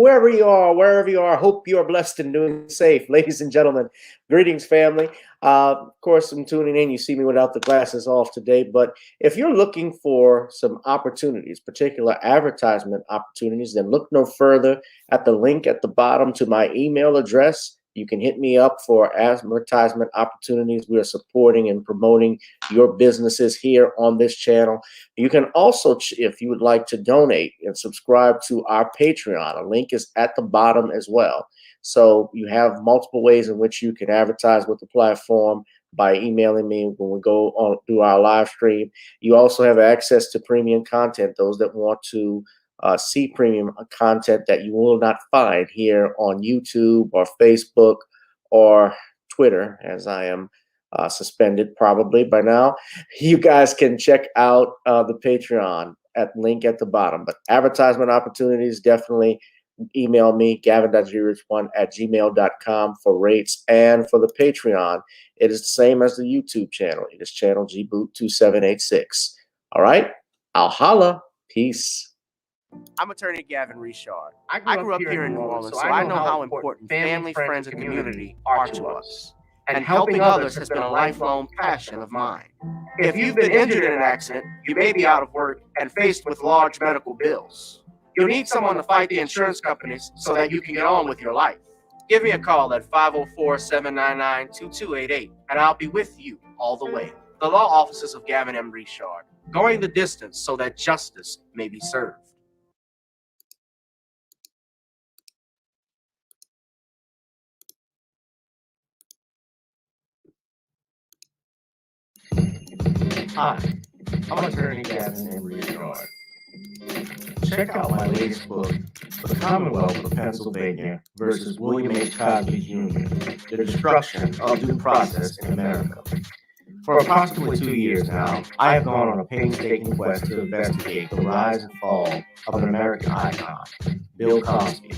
whoever you are, wherever you are, hope you are blessed and doing safe. Ladies and gentlemen, greetings, family. Of course, I'm tuning in. You see me without the glasses off today, but if you're looking for some opportunities, particular advertisement opportunities, then look no further at the link at the bottom to my email address. You can hit me up for advertisement opportunities. We are supporting and promoting your businesses here on this channel. You can also, if you would like to donate and subscribe to our Patreon, a link is at the bottom as well. So you have multiple ways in which you can advertise with the platform by emailing me when we go on through our live stream. You also have access to premium content, those that want to see premium content that you will not find here on YouTube or Facebook or Twitter, as I am suspended probably by now. You guys can check out the Patreon at link at the bottom. But advertisement opportunities, definitely email me, gavin.0rich1@gmail.com for rates. And for the Patreon, it is the same as the YouTube channel. It is channel gboot2786. All right, I'll holla. Peace. I'm attorney Gavin Richard. I grew up here in New Orleans, so I know how important family, friends, and community are to us. And helping others has been a lifelong passion of mine. If you've been injured in an accident, you may be out of work and faced with large medical bills. You'll need someone to fight the insurance companies so that you can get on with your life. Give me a call at 504-799-2288, and I'll be with you all the way. The law offices of Gavin M. Richard, going the distance so that justice may be served. Hi, I'm attorney Gavin M. Richard. Check out my latest book, The Commonwealth of Pennsylvania versus William H. Cosby Jr., The Destruction of Due Process in America. For approximately 2 years now, I have gone on a painstaking quest to investigate the rise and fall of an American icon, Bill Cosby.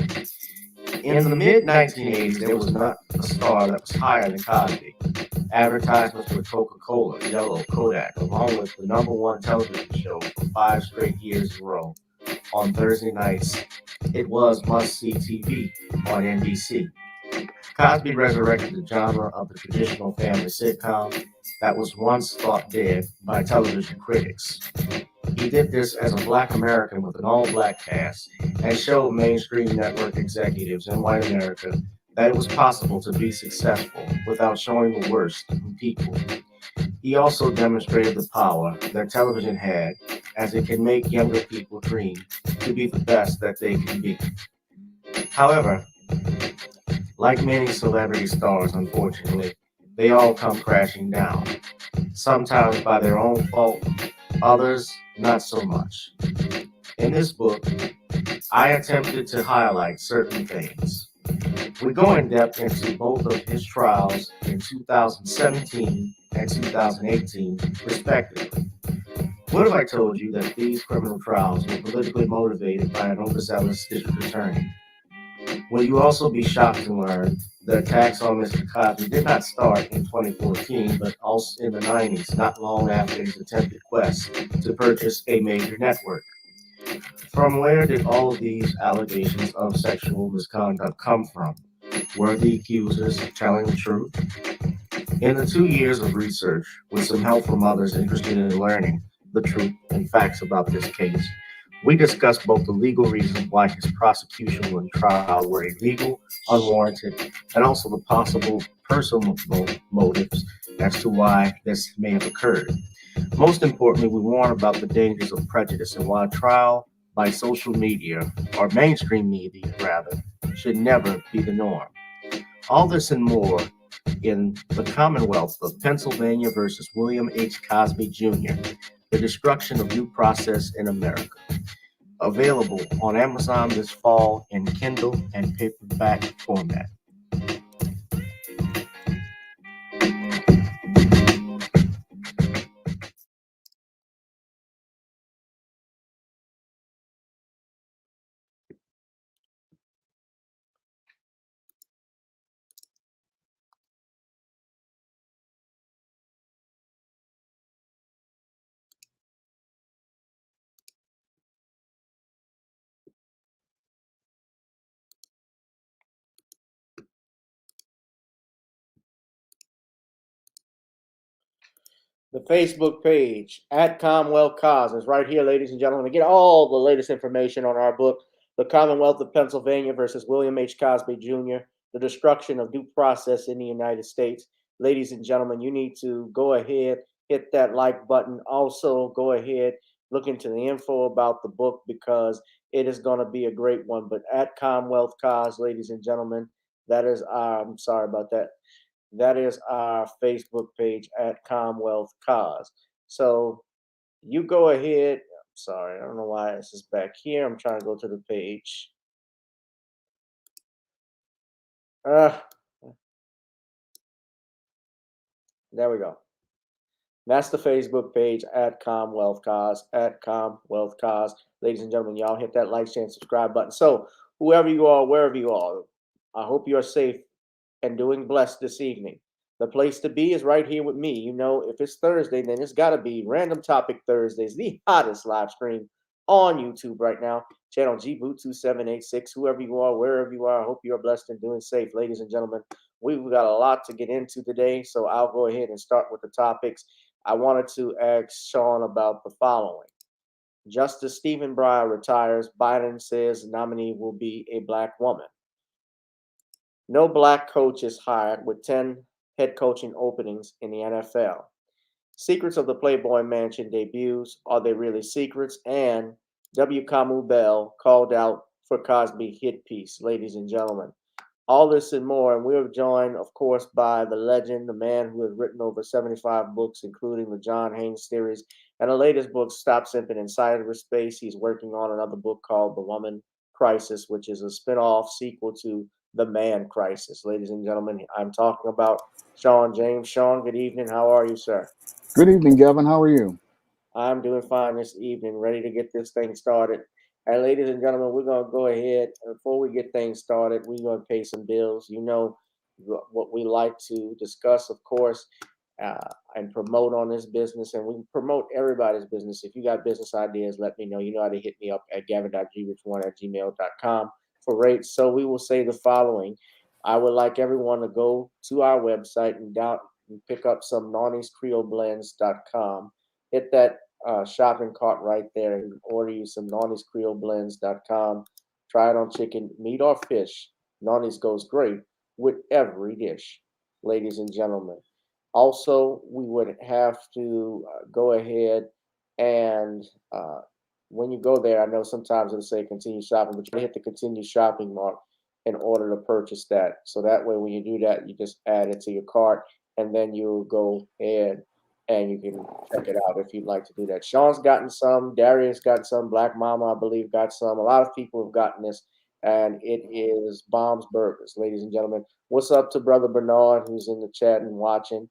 In the mid-1980s, there was not a star that was higher than Cosby. Advertisements with Coca-Cola, Yellow, Kodak, along with the #1 television show for 5 straight years in a row. On Thursday nights, it was must-see TV on NBC. Cosby resurrected the genre of the traditional family sitcom that was once thought dead by television critics. He did this as a Black American with an all-Black cast and showed mainstream network executives in white America that it was possible to be successful without showing the worst in people. He also demonstrated the power that television had, as it can make younger people dream to be the best that they can be. However, like many celebrity stars, unfortunately, they all come crashing down, sometimes by their own fault, others not so much. In this book, I attempted to highlight certain things. We go in depth into both of his trials in 2017 and 2018, respectively. What if I told you that these criminal trials were politically motivated by an overzealous district attorney? Will you also be shocked to learn the attacks on Mr. Cosby did not start in 2014, but also in the 90s, not long after his attempted quest to purchase a major network? From where did all of these allegations of sexual misconduct come from? Were the accusers telling the truth? In the 2 years of research, with some help from others interested in learning the truth and facts about this case, we discussed both the legal reasons why his prosecution and trial were illegal, unwarranted, and also the possible personal motives as to why this may have occurred. Most importantly, we warn about the dangers of prejudice and why trial by social media, or mainstream media rather, should never be the norm. All this and more in The Commonwealth of Pennsylvania versus William H. Cosby Jr., The Destruction of Due Process in America. Available on Amazon this fall in Kindle and paperback format. The Facebook page at Commonwealth Cause is right here, ladies and gentlemen, to get all the latest information on our book, The Commonwealth of Pennsylvania versus William H. Cosby Jr., The Destruction of Due Process in the United States. Ladies and gentlemen, you need to go ahead, hit that like button. Also, go ahead, look into the info about the book because it is going to be a great one. But at Commonwealth Cause, ladies and gentlemen, that is I'm sorry about that. That is our Facebook page at Commonwealth Cause. So you go ahead. I'm sorry, I don't know why this is back here. I'm trying to go to the page. There we go. That's the Facebook page at Commonwealth Cause, at Commonwealth Cause. Ladies and gentlemen, y'all hit that like, share, and subscribe button. So whoever you are, wherever you are, I hope you're safe and doing blessed this evening. The place to be is right here with me. You know, if it's Thursday, then it's got to be Random Topic Thursdays, the hottest live stream on YouTube right now. Channel GBoot2786. Whoever you are, wherever you are, I hope you're blessed and doing safe. Ladies and gentlemen, we've got a lot to get into today, so I'll go ahead and start with the topics. I wanted to ask Shawn about the following. Justice Stephen Breyer retires. Biden says the nominee will be a black woman. No black coach is hired with 10 head coaching openings in the NFL. Secrets of the Playboy Mansion debuts. Are they really secrets? And Kamau Bell called out for Cosby hit piece. Ladies and gentlemen, all this and more. And we're joined, of course, by the legend, the man who has written over 75 books, including the John Haynes series. And the latest book, Stop Simping in Cyberspace. He's working on another book called The Woman Crisis, which is a spinoff sequel to The Man Crisis. Ladies and gentlemen, I'm talking about Shawn James. Shawn, good evening. How are you, sir? Good evening, Gavin. How are you? I'm doing fine this evening, ready to get this thing started. And ladies and gentlemen, we're going to go ahead. Before we get things started, we're going to pay some bills. You know what we like to discuss, of course, and promote on this business. And we promote everybody's business. If you got business ideas, let me know. You know how to hit me up at gavin.grich1@gmail.com for rates. So we will say the following. I would like everyone to go to our website and pick up some NawniesCreoleBlends.com. Hit that shopping cart right there and order you some NawniesCreoleBlends.com. Try it on chicken, meat, or fish. Nawnies goes great with every dish, ladies and gentlemen. Also, we would have to go ahead and when you go there, I know sometimes it'll say continue shopping, but you hit the continue shopping mark in order to purchase that. So that way, when you do that, you just add it to your cart, and then you'll go ahead and you can check it out if you'd like to do that. Shawn's gotten some, Darius got some, Black Mama, I believe, got some. A lot of people have gotten this, and it is Bomb's Burgers, ladies and gentlemen. What's up to Brother Bernard, who's in the chat and watching,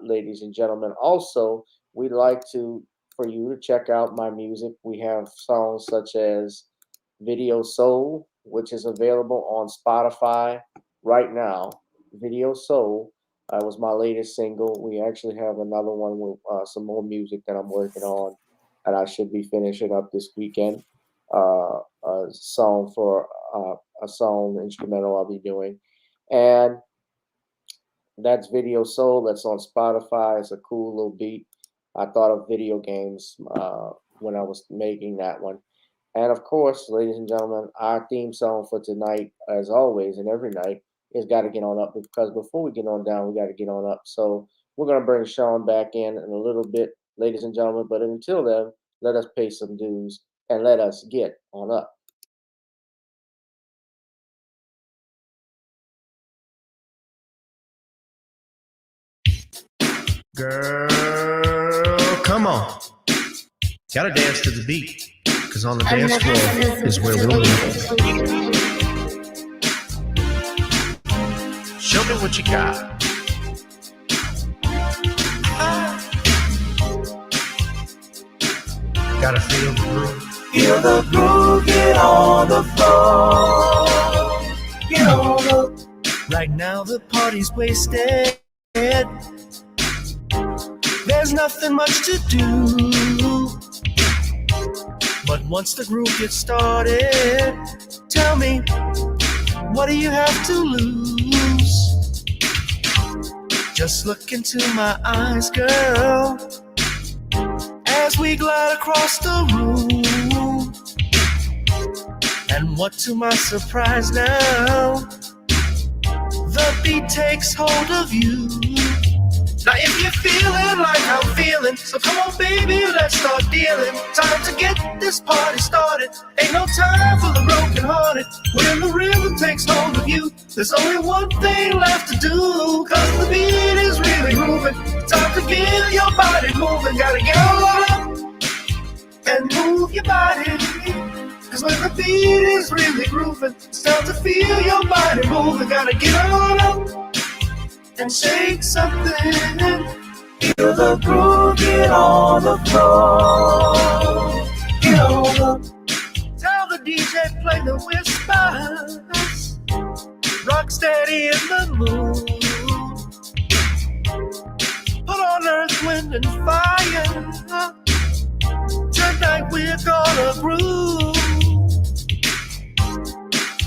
ladies and gentlemen. Also, we'd like for you to check out my music. We have songs such as Video Soul, which is available on Spotify right now. Video Soul was my latest single. We actually have another one with some more music that I'm working on, and I should be finishing up this weekend. A song instrumental I'll be doing, and that's Video Soul. That's on Spotify. It's a cool little beat. I thought of video games when I was making that one. And of course, ladies and gentlemen, our theme song for tonight, as always, and every night, is Got to Get On Up, because before we get on down, we got to get on up. So we're going to bring Shawn back in a little bit, ladies and gentlemen. But until then, let us pay some dues and let us get on up. Girl, come on. Gotta dance to the beat, because on the dance floor is where we'll meet. Show me what you got. Gotta feel the groove. Feel the groove, get on the floor. Get on the. Right now the party's wasted. There's nothing much to do. But once the groove gets started, tell me, what do you have to lose? Just look into my eyes, girl, as we glide across the room. And what to my surprise now, the beat takes hold of you. Now if you're feeling like I'm feeling, so come on baby, let's start dealing. Time to get this party started. Ain't no time for the broken hearted. When the rhythm takes hold of you, there's only one thing left to do. Cause the beat is really moving. Time to get your body moving. Gotta get on up and move your body. Cause when the beat is really grooving, it's time to feel your body moving. Gotta get on up and shake something. Feel the groove, get on the floor. Get on up. Tell the DJ play the whispers. Rock steady in the mood. Put on earth, wind, and fire. Tonight we're gonna groove.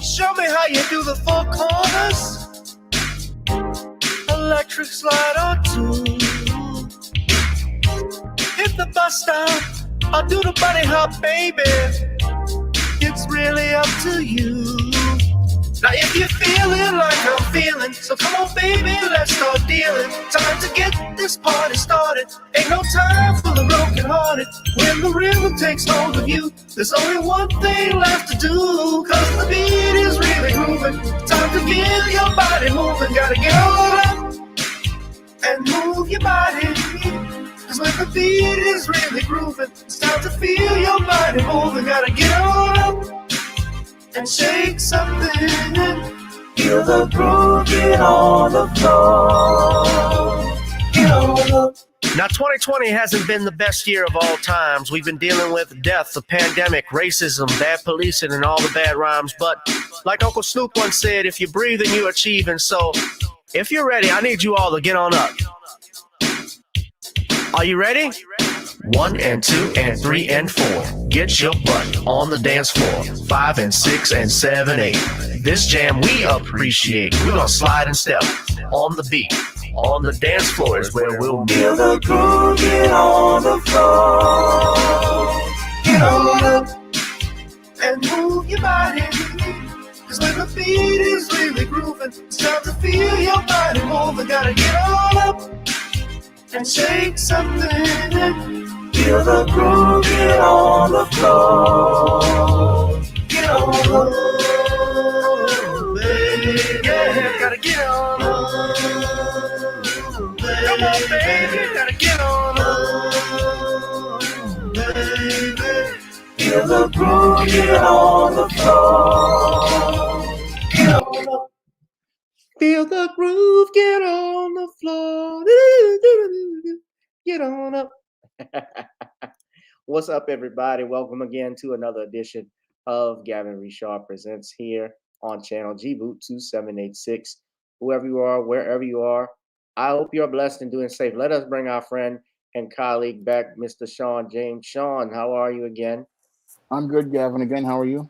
Show me how you do the four corners. Electric slide or two. Hit the bus stop, I'll do the bunny hop, baby. It's really up to you. Now if you're feeling like I'm feeling, so come on baby, let's start dealing. Time to get this party started. Ain't no time for the broken hearted. When the rhythm takes hold of you, there's only one thing left to do. Cause the beat is really grooving. Time to get your body moving. Gotta get on up and move your body. Cause when the beat is really grooving, it's time to feel your body moving. Gotta get on up and shake something. Feel the groove, get on the floor. Get on up. Now 2020 hasn't been the best year of all times. We've been dealing with death, the pandemic, racism, bad policing, and all the bad rhymes. But like Uncle Snoop once said, if you're breathing, you're achieving. So if you're ready, I need you all to get on up. Are you ready? 1 and 2 and 3 and 4. Get your butt on the dance floor. 5 and 6 and 7, 8. This jam we appreciate. We're gonna slide and step on the beat. On the dance floor is where we'll be. Feel the groove, get on the floor. Get on up And move your body. Cause when the beat is really grooving, it's time to feel your body moving. Gotta get on up and shake something. Feel the groove, get on the floor. Get on up. Baby, yeah, gotta get on up. Come on, baby, gotta get on up. Baby. Feel the groove, get on the floor. Get on up. Feel the groove, get on the floor. Get on up. What's up, everybody? Welcome again to another edition of Gavin Richard Presents here on channel G-Boot 2786. Whoever you are, wherever you are, I hope you're blessed and doing safe. Let us bring our friend and colleague back, Mr. Shawn James. Shawn, how are you again? I'm good, Gavin. Again, how are you?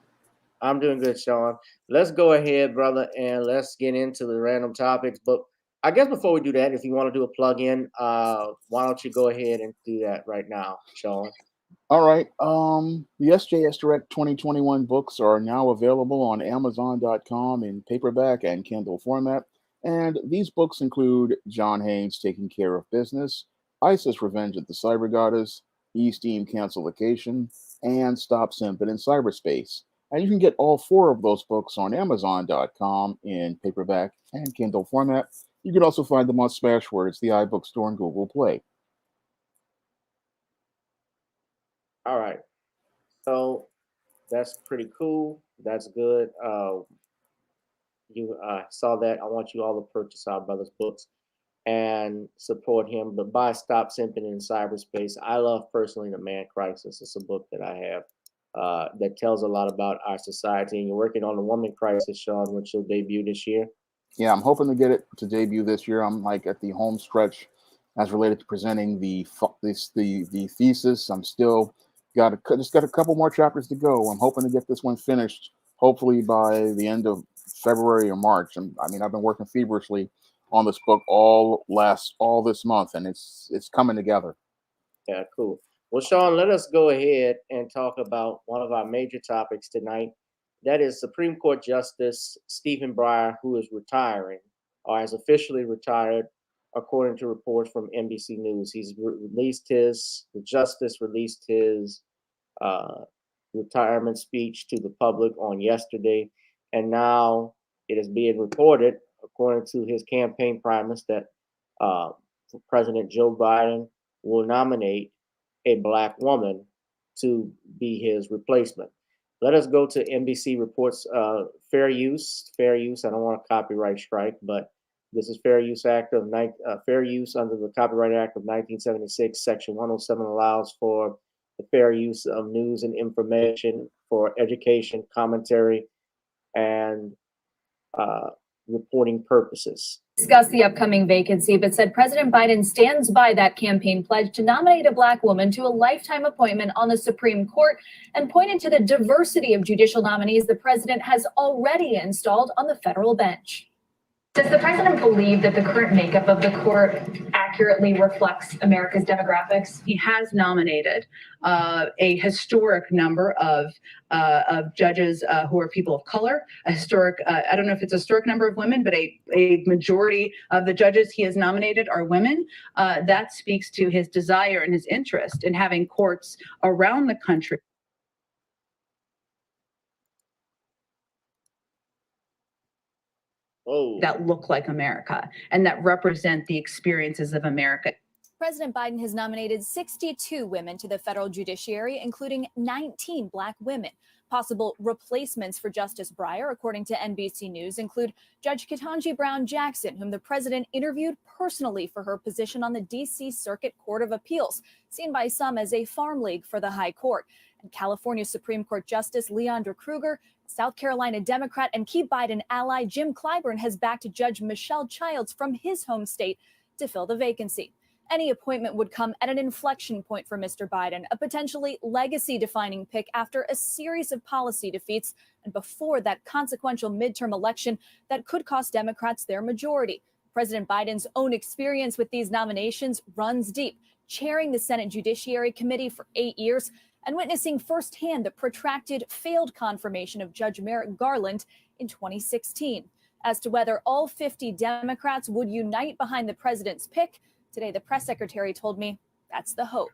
I'm doing good, Shawn. Let's go ahead, brother, and let's get into the random topics. But I guess before we do that, if you want to do a plug-in, why don't you go ahead and do that right now, Shawn? All right. The SJS Direct 2021 books are now available on Amazon.com in paperback and Kindle format. And these books include John Haynes' Taking Care of Business, ISIS Revenge of the Cyber Goddess, E-Steam Cancellation, and Stop Simping in Cyberspace. And you can get all 4 of those books on Amazon.com in paperback and Kindle format. You can also find them on Smashwords, the iBook Store, and Google Play. All right. So that's pretty cool. That's good. You saw that. I want you all to purchase our brother's books and support him. But buy Stop Simping in Cyberspace. I love personally The Man Crisis. It's a book that I have that tells a lot about our society. And you're working on The Woman Crisis, Shawn, which will debut this year. Yeah, I'm hoping to get it to debut this year. I'm like at the home stretch as related to presenting the thesis. I'm still just got a couple more chapters to go. I'm hoping to get this one finished hopefully by the end of February or March. I mean, I've been working feverishly on this book all this month, and it's coming together. Yeah, cool. Well, Shawn, let us go ahead and talk about one of our major topics tonight. That is Supreme Court Justice Stephen Breyer, who is retiring or has officially retired, according to reports from NBC News. The justice released his retirement speech to the public on yesterday. And now it is being reported, according to his campaign promise, that President Joe Biden will nominate a Black woman to be his replacement. Let us go to NBC Reports fair use. Fair use. I don't want a copyright strike, but this is Fair Use Act of Fair Use under the Copyright Act of 1976. Section 107 allows for the fair use of news and information for education, commentary, and reporting purposes. Discussed the upcoming vacancy, but said President Biden stands by that campaign pledge to nominate a Black woman to a lifetime appointment on the Supreme Court, and pointed to the diversity of judicial nominees the president has already installed on the federal bench. Does the president believe that the current makeup of the court accurately reflects America's demographics? He has nominated a historic number of judges who are people of color, a historic, I don't know if it's a historic number of women, but a majority of the judges he has nominated are women. That speaks to his desire and his interest in having courts around the country that look like America and that represent the experiences of America. President Biden has nominated 62 women to the federal judiciary, including 19 Black women. Possible replacements for Justice Breyer, according to NBC News, include Judge Ketanji Brown Jackson, whom the president interviewed personally for her position on the D.C. Circuit Court of Appeals, seen by some as a farm league for the High Court, and California Supreme Court Justice Leondra Kruger. South Carolina Democrat and key Biden ally Jim Clyburn has backed Judge Michelle Childs from his home state to fill the vacancy. Any appointment would come at an inflection point for Mr. Biden, a potentially legacy-defining pick after a series of policy defeats and before that consequential midterm election that could cost Democrats their majority. President Biden's own experience with these nominations runs deep, chairing the Senate Judiciary Committee for 8 years and witnessing firsthand the protracted failed confirmation of Judge Merrick Garland in 2016. As to whether all 50 Democrats would unite behind the president's pick, today the press secretary told me that's the hope.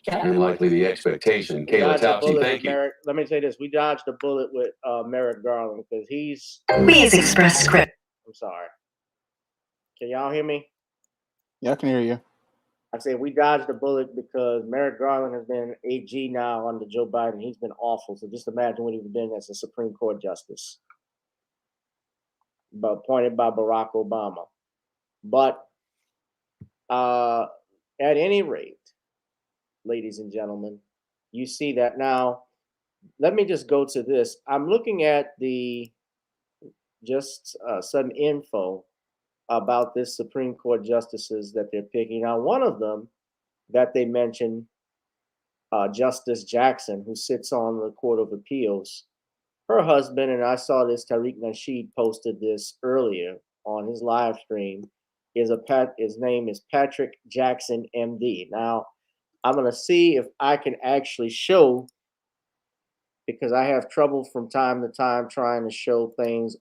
And likely the expectation. Kayla Taubsi, thank you. Let me say this. We dodged a bullet with Merrick Garland because he's... Please express script. I'm sorry. Can y'all hear me? Yeah, I can hear you. I said we dodged the bullet because Merrick Garland has been AG now under Joe Biden. He's been awful. So just imagine what he's been as a Supreme Court justice, but appointed by Barack Obama. But at any rate, ladies and gentlemen, you see that now. Let me just go to this. I'm looking at some info about this Supreme Court justices that they're picking. Now, one of them that they mentioned, Justice Jackson, who sits on the Court of Appeals, her husband, and I saw this, Tariq Nasheed posted this earlier on his live stream, his name is Patrick Jackson, MD. Now, I'm going to see if I can actually show, because I have trouble from time to time trying to show things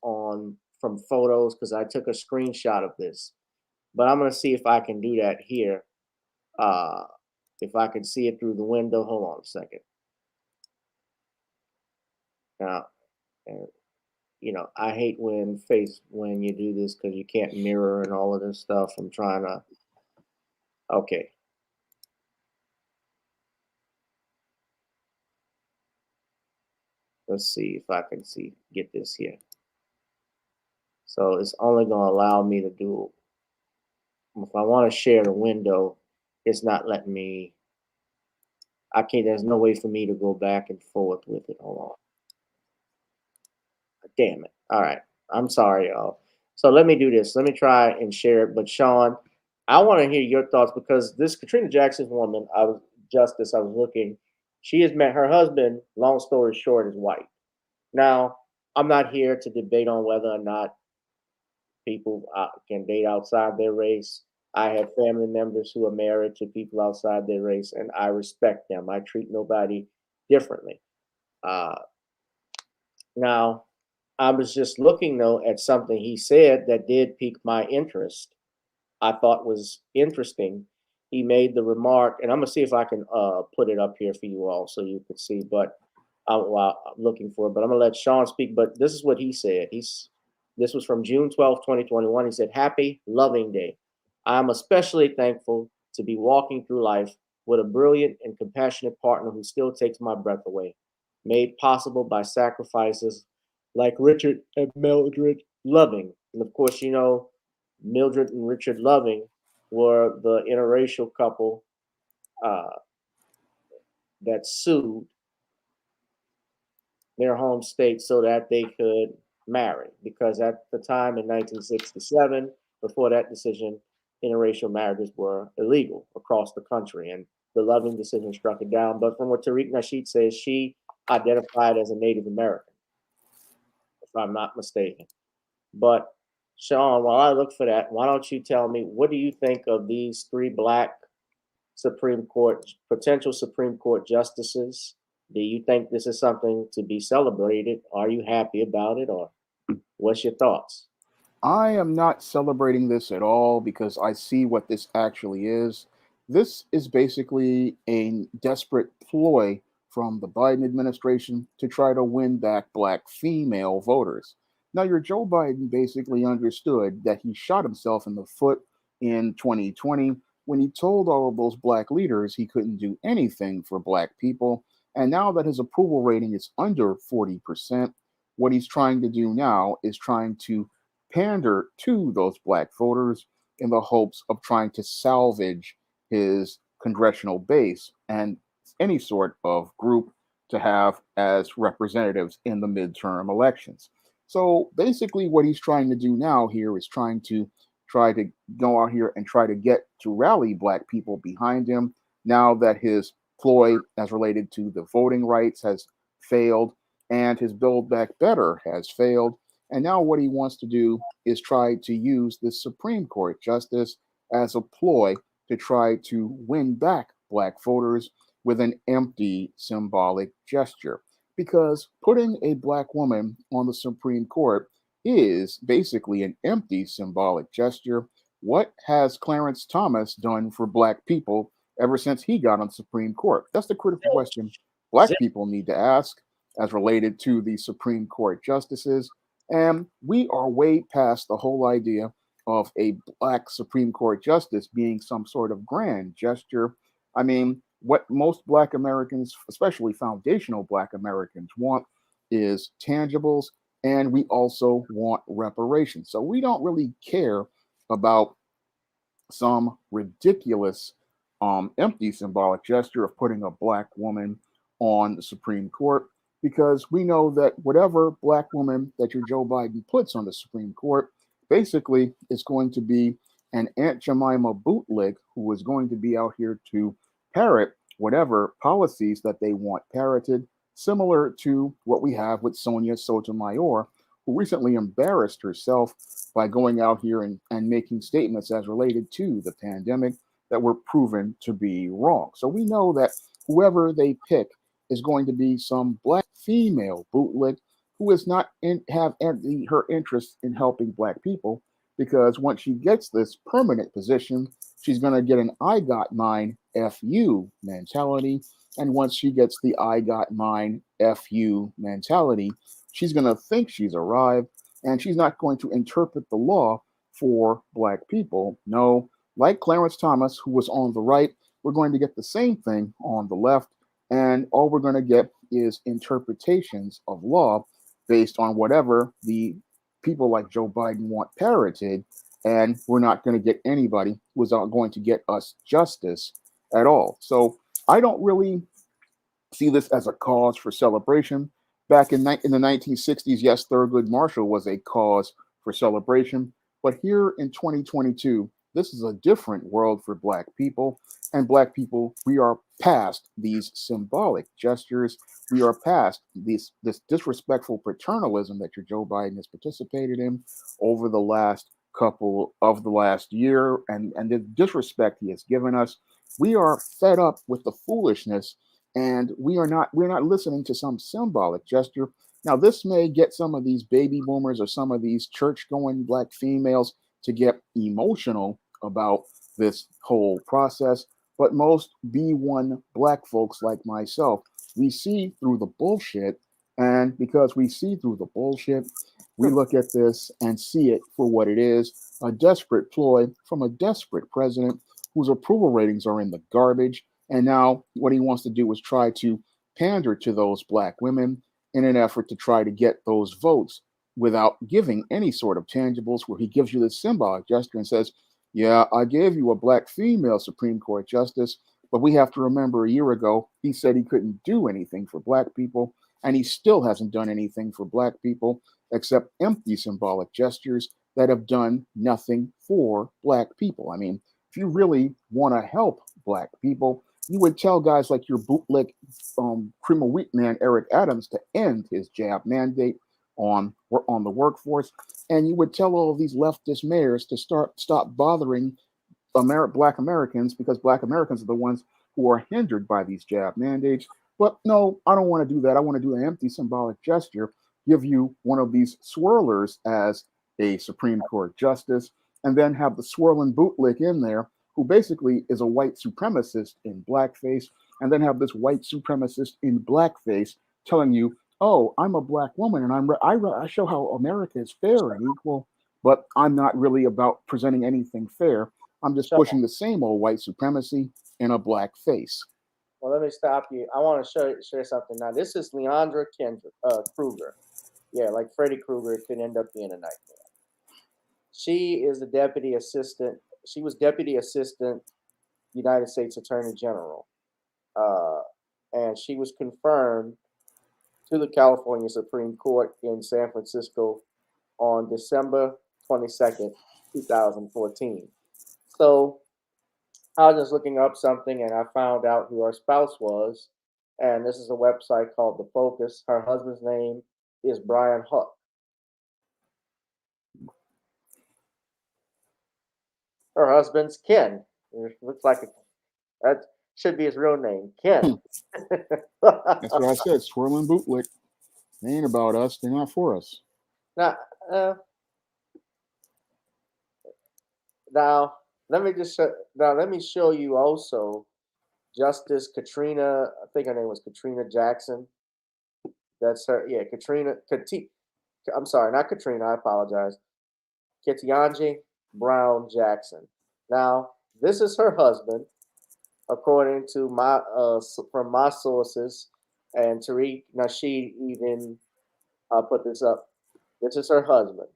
from photos because I took a screenshot of this. But I'm going to see if I can do that here. If I can see it through the window. Hold on a second. Now, I hate when you do this because you can't mirror and all of this stuff. I'm trying to. Okay. Let's see if I can get this here. So it's only going to allow me to do, if I want to share the window, it's not letting me, there's no way for me to go back and forth with it. Hold on. Damn it. All right. I'm sorry, y'all. So let me do this. Let me try and share it. But Shawn, I want to hear your thoughts because this Katrina Jackson woman, I was looking, she has met her husband, long story short, is white. Now, I'm not here to debate on whether or not People can date outside their race. I have family members who are married to people outside their race, and I respect them. I treat nobody differently. Uh, Now, I was just looking though at something he said that did pique my interest. I thought was interesting. He made the remark, and I'm gonna see if I can put it up here for you all so you can see. But well, I'm looking for it. But I'm gonna let Shawn speak. But this is what he said. This was from June 12th, 2021. He said, "Happy Loving Day. I'm especially thankful to be walking through life with a brilliant and compassionate partner who still takes my breath away, made possible by sacrifices like Richard and Mildred Loving." And of course, you know, Mildred and Richard Loving were the interracial couple uh, that sued their home state so that they could marry. Because at the time in 1967, before that decision, interracial marriages were illegal across the country. And the Loving decision struck it down. But from what Tariq Nasheed says, she identified as a Native American, if I'm not mistaken. But Shawn, while I look for that, why don't you tell me, what do you think of these three black potential Supreme Court justices? Do you think this is something to be celebrated? Are you happy about it, or what's your thoughts? I am not celebrating this at all because I see what this actually is. This is basically a desperate ploy from the Biden administration to try to win back black female voters. Now, your Joe Biden basically understood that he shot himself in the foot in 2020 when he told all of those black leaders he couldn't do anything for black people. And now that his approval rating is under 40%, what he's trying to do now is trying to pander to those black voters in the hopes of trying to salvage his congressional base and any sort of group to have as representatives in the midterm elections. So basically, what he's trying to do now here is try to go out here and try to get to rally black people behind him now that his ploy as related to the voting rights has failed and his Build Back Better has failed. And now what he wants to do is try to use this Supreme Court justice as a ploy to try to win back black voters with an empty symbolic gesture. Because putting a black woman on the Supreme Court is basically an empty symbolic gesture. What has Clarence Thomas done for black people ever since he got on the Supreme Court? That's the critical question black people need to ask as related to the Supreme Court justices. And we are way past the whole idea of a black Supreme Court justice being some sort of grand gesture. I mean, what most black Americans, especially foundational black Americans, want is tangibles, and we also want reparations. So we don't really care about some ridiculous empty symbolic gesture of putting a black woman on the Supreme Court, because we know that whatever black woman that your Joe Biden puts on the Supreme Court basically is going to be an Aunt Jemima bootleg who is going to be out here to parrot whatever policies that they want parroted, similar to what we have with Sonia Sotomayor, who recently embarrassed herself by going out here and making statements as related to the pandemic that were proven to be wrong. So we know that whoever they pick is going to be some black female bootleg who is not her interest in helping black people, because once she gets this permanent position, she's going to get an I got mine FU mentality. And once she gets the I got mine FU mentality, she's going to think she's arrived, and she's not going to interpret the law for black people. No, like Clarence Thomas, who was on the right, we're going to get the same thing on the left. And all we're going to get is interpretations of law based on whatever the people like Joe Biden want parroted. And we're not going to get anybody who's going to get us justice at all. So I don't really see this as a cause for celebration. Back in the 1960s, yes, Thurgood Marshall was a cause for celebration. But here in 2022, This is a different world for Black people. And Black people, we are past these symbolic gestures. We are past this disrespectful paternalism that your Joe Biden has participated in over the last year, and the disrespect he has given us. We are fed up with the foolishness, and we're not listening to some symbolic gesture. Now, this may get some of these baby boomers or some of these church going Black females to get emotional about this whole process, but most B1 Black folks like myself, we see through the bullshit. And because we see through the bullshit, we look at this and see it for what it is, a desperate ploy from a desperate president whose approval ratings are in the garbage. And now what he wants to do is try to pander to those Black women in an effort to try to get those votes without giving any sort of tangibles, where he gives you this symbolic gesture and says, yeah, I gave you a Black female Supreme Court justice, but we have to remember a year ago, he said he couldn't do anything for Black people, and he still hasn't done anything for Black people except empty symbolic gestures that have done nothing for Black people. I mean, if you really want to help Black people, you would tell guys like your bootleg cream of wheat man Eric Adams to end his jab mandate on the workforce, and you would tell all of these leftist mayors to stop bothering Black Americans, because Black Americans are the ones who are hindered by these jab mandates. But no, I don't want to do that. I want to do an empty symbolic gesture, give you one of these swirlers as a Supreme Court justice, and then have the swirling bootlick in there, who basically is a white supremacist in blackface, and then have this white supremacist in blackface telling you, oh, I'm a Black woman, and I show how America is fair and equal, but I'm not really about presenting anything fair. I'm just pushing the same old white supremacy in a Black face. Well, let me stop you. I want to share something now. This is Leandra Kruger. Yeah, like Freddy Krueger, it could end up being a nightmare. She is the deputy assistant. She was deputy assistant United States Attorney General, and she was confirmed to the California Supreme Court in San Francisco on December 22nd, 2014. So I was just looking up something, and I found out who her spouse was. And this is a website called The Focus. Her husband's name is Brian Huck. Her husband's Ken. It looks like that should be his real name, Ken. That's what I said. Swirling bootlick. They ain't about us. They're not for us. Now, let me show you also Justice Katrina. I think her name was Katrina Jackson. That's her. Yeah, I'm sorry, not Katrina. I apologize. Ketanji Brown Jackson. Now, this is her husband, according to from my sources, and Tariq Nasheed even put this up. This is her husband.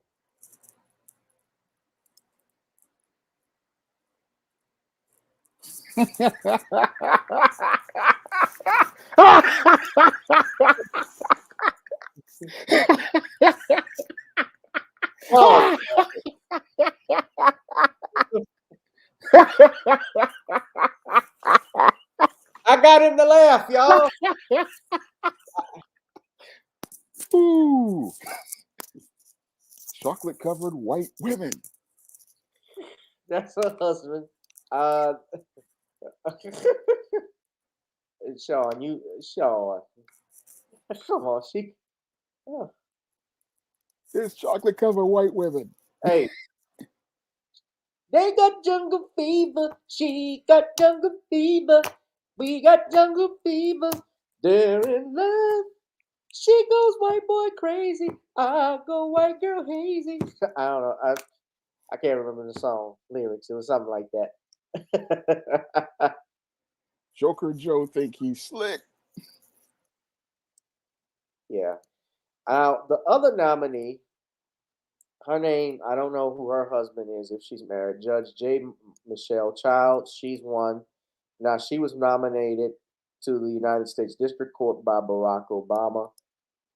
Oh. I got him to laugh, y'all. Ooh. Chocolate covered white women. That's her husband. Shawn, come on, It's chocolate covered white women. Hey, they got jungle fever. She got jungle fever. We got jungle fever. They're in love. She goes white boy crazy. I go white girl hazy. I don't know. I can't remember the song lyrics. It was something like that. Joker Joe think he's slick. Yeah. The other nominee, her name, I don't know who her husband is, if she's married. Judge J. Michelle Childs. She's one. Now, she was nominated to the United States District Court by Barack Obama.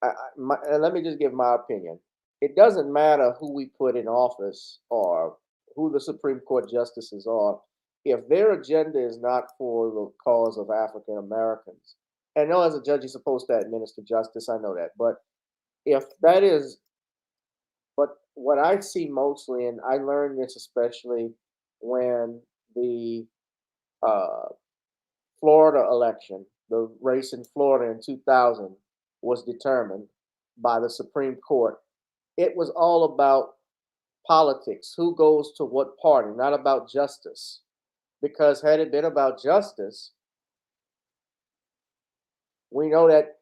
And let me just give my opinion. It doesn't matter who we put in office or who the Supreme Court justices are, if their agenda is not for the cause of African Americans, and I know as a judge you're supposed to administer justice, I know that, but if that is, but what I see mostly, and I learned this especially when the uh, Florida election, the race in Florida in 2000 was determined by the Supreme Court. It was all about politics, who goes to what party, not about justice. Because had it been about justice, we know that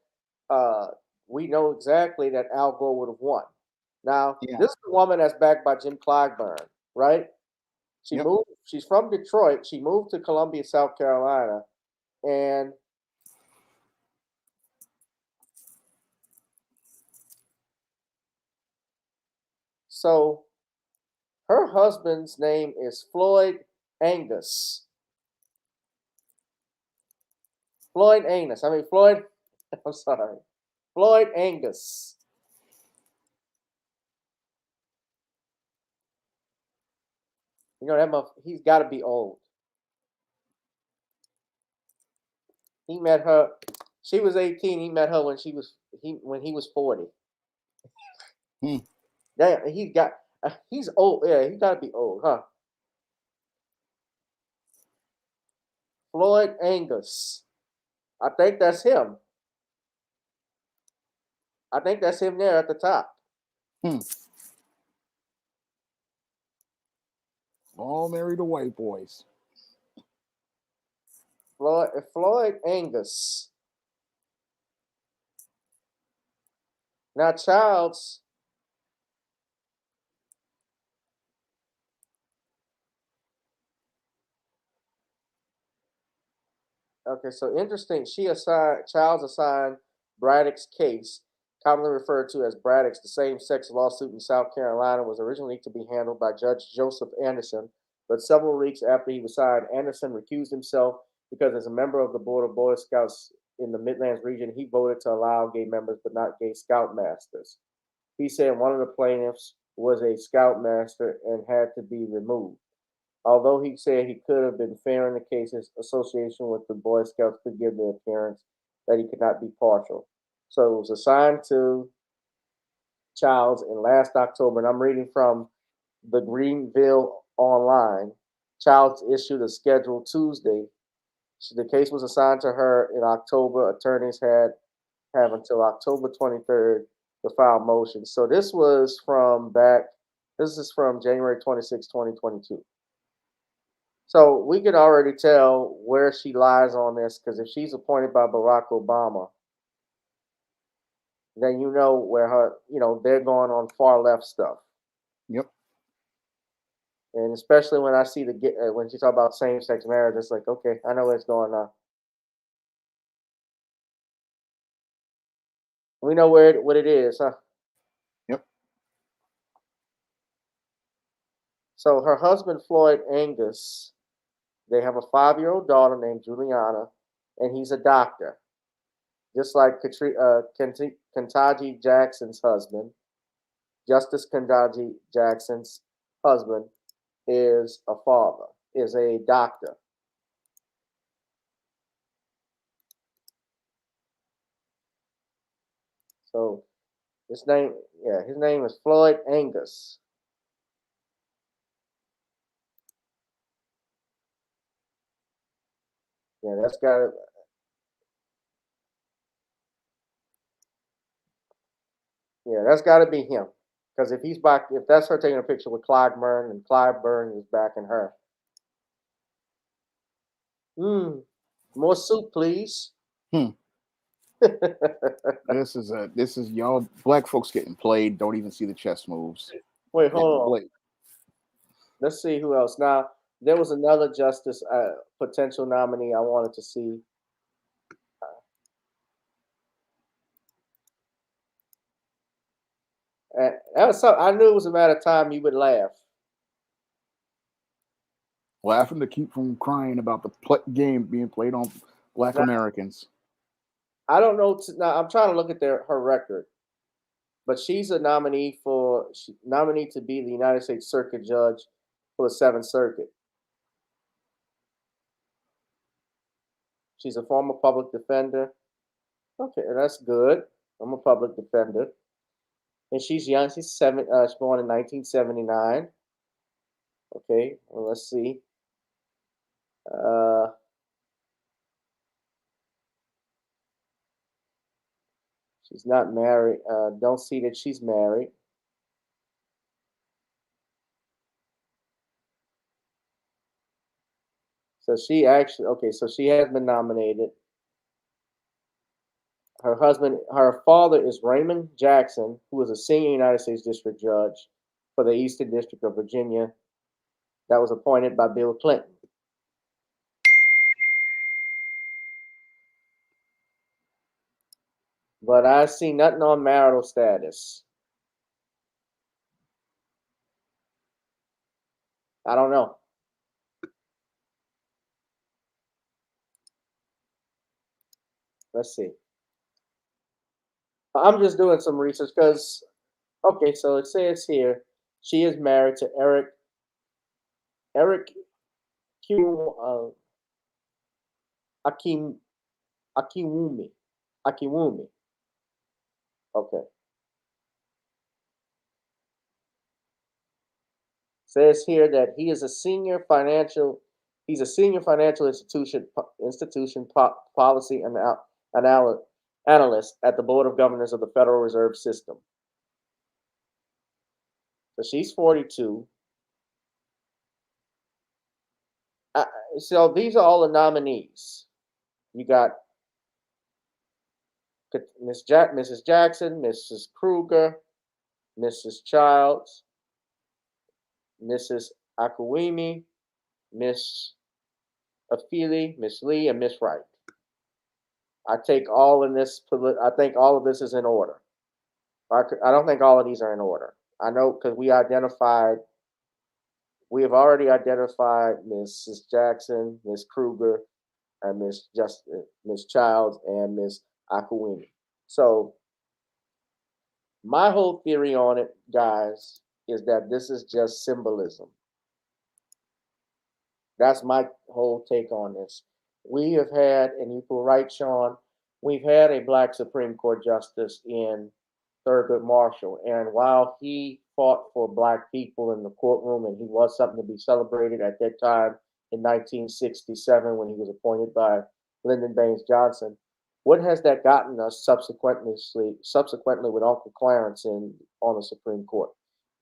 we know exactly that Al Gore would have won. Now, Yeah. this is the woman that's backed by Jim Clyburn, right? She Yep. moved. She's from Detroit. She moved to Columbia, South Carolina, and so her husband's name is Floyd Angus. Floyd Angus. I mean Floyd. I'm sorry, Floyd Angus. You know that he's got to be old. He met her. She was 18. He met her when he was 40. Hmm. Damn, he's old. Yeah, he got to be old, huh? Floyd Angus. I think that's him. I think that's him there at the top. Hmm. All married to white boys. Floyd Angus. Now, Childs. Okay, so interesting. Childs assigned Braddock's case, commonly referred to as Braddock's, the same-sex lawsuit in South Carolina, was originally to be handled by Judge Joseph Anderson, but several weeks after he was signed, Anderson recused himself because, as a member of the Board of Boy Scouts in the Midlands region, he voted to allow gay members but not gay scoutmasters. He said one of the plaintiffs was a scoutmaster and had to be removed. Although he said he could have been fair in the case, his association with the Boy Scouts could give the appearance that he could not be partial. So it was assigned to Childs in last October, and I'm reading from the Greenville Online. Childs issued a schedule Tuesday. The case was assigned to her in October. Attorneys have until October 23rd to file motions. So this was from back. This is from January 26, 2022. So we can already tell where she lies on this, because if she's appointed by Barack Obama, then you know where they're going on far left stuff. Yep. And especially when I see when she talk about same-sex marriage, it's like, okay, I know what's going on. We know what it is, huh? Yep. So her husband, Floyd Angus, they have a 5-year-old daughter named Juliana, and he's a doctor. Just like Ketanji Jackson's husband, Justice Ketanji Jackson's husband is a doctor. So his name is Floyd Angus. Yeah, that's got to. Yeah, that's got to be him. Because if that's her taking a picture with Clyburn, and Clyburn is backing her. More soup, please. This is y'all black folks getting played. Don't even see the chess moves. Wait, hold on. Let's see who else. Now, there was another justice potential nominee I wanted to see. And that was I knew it was a matter of time you would laugh. Laughing to keep from crying about the game being played on Black Americans. I don't know. Now I'm trying to look at her record, but she's a nominee to be the United States Circuit Judge for the Seventh Circuit. She's a former public defender. Okay, that's good. I'm a public defender. And she's young. She's born in 1979. Okay, well, let's see. She's not married. Don't see that she's married. So she actually, okay, so she has been nominated. Her father is Raymond Jackson, who was a senior United States District Judge for the Eastern District of Virginia that was appointed by Bill Clinton. But I see nothing on marital status. I don't know. Let's see. I'm just doing some research because, okay, so it says here she is married to Eric Akiwumi. Okay. Says here that he's a senior financial institution policy and analyst at the Board of Governors of the Federal Reserve System. So she's 42. So these are all the nominees. You got Mrs. Jackson, Mrs. Kruger, Mrs. Childs, Mrs. Akuwimi, Miss Afili, Miss Lee, and Miss Wright. I think all of this is in order. I don't think all of these are in order. I know because we have already identified Mrs. Jackson, Miss Kruger, and Miss Childs, and Miss Akuwimi. So my whole theory on it, guys, is that this is just symbolism. That's my whole take on this. We have had, and you were right, Shawn, we've had a Black Supreme Court justice in Thurgood Marshall. And while he fought for Black people in the courtroom, and he was something to be celebrated at that time in 1967 when he was appointed by Lyndon Baines Johnson, what has that gotten us subsequently with Uncle Clarence on the Supreme Court?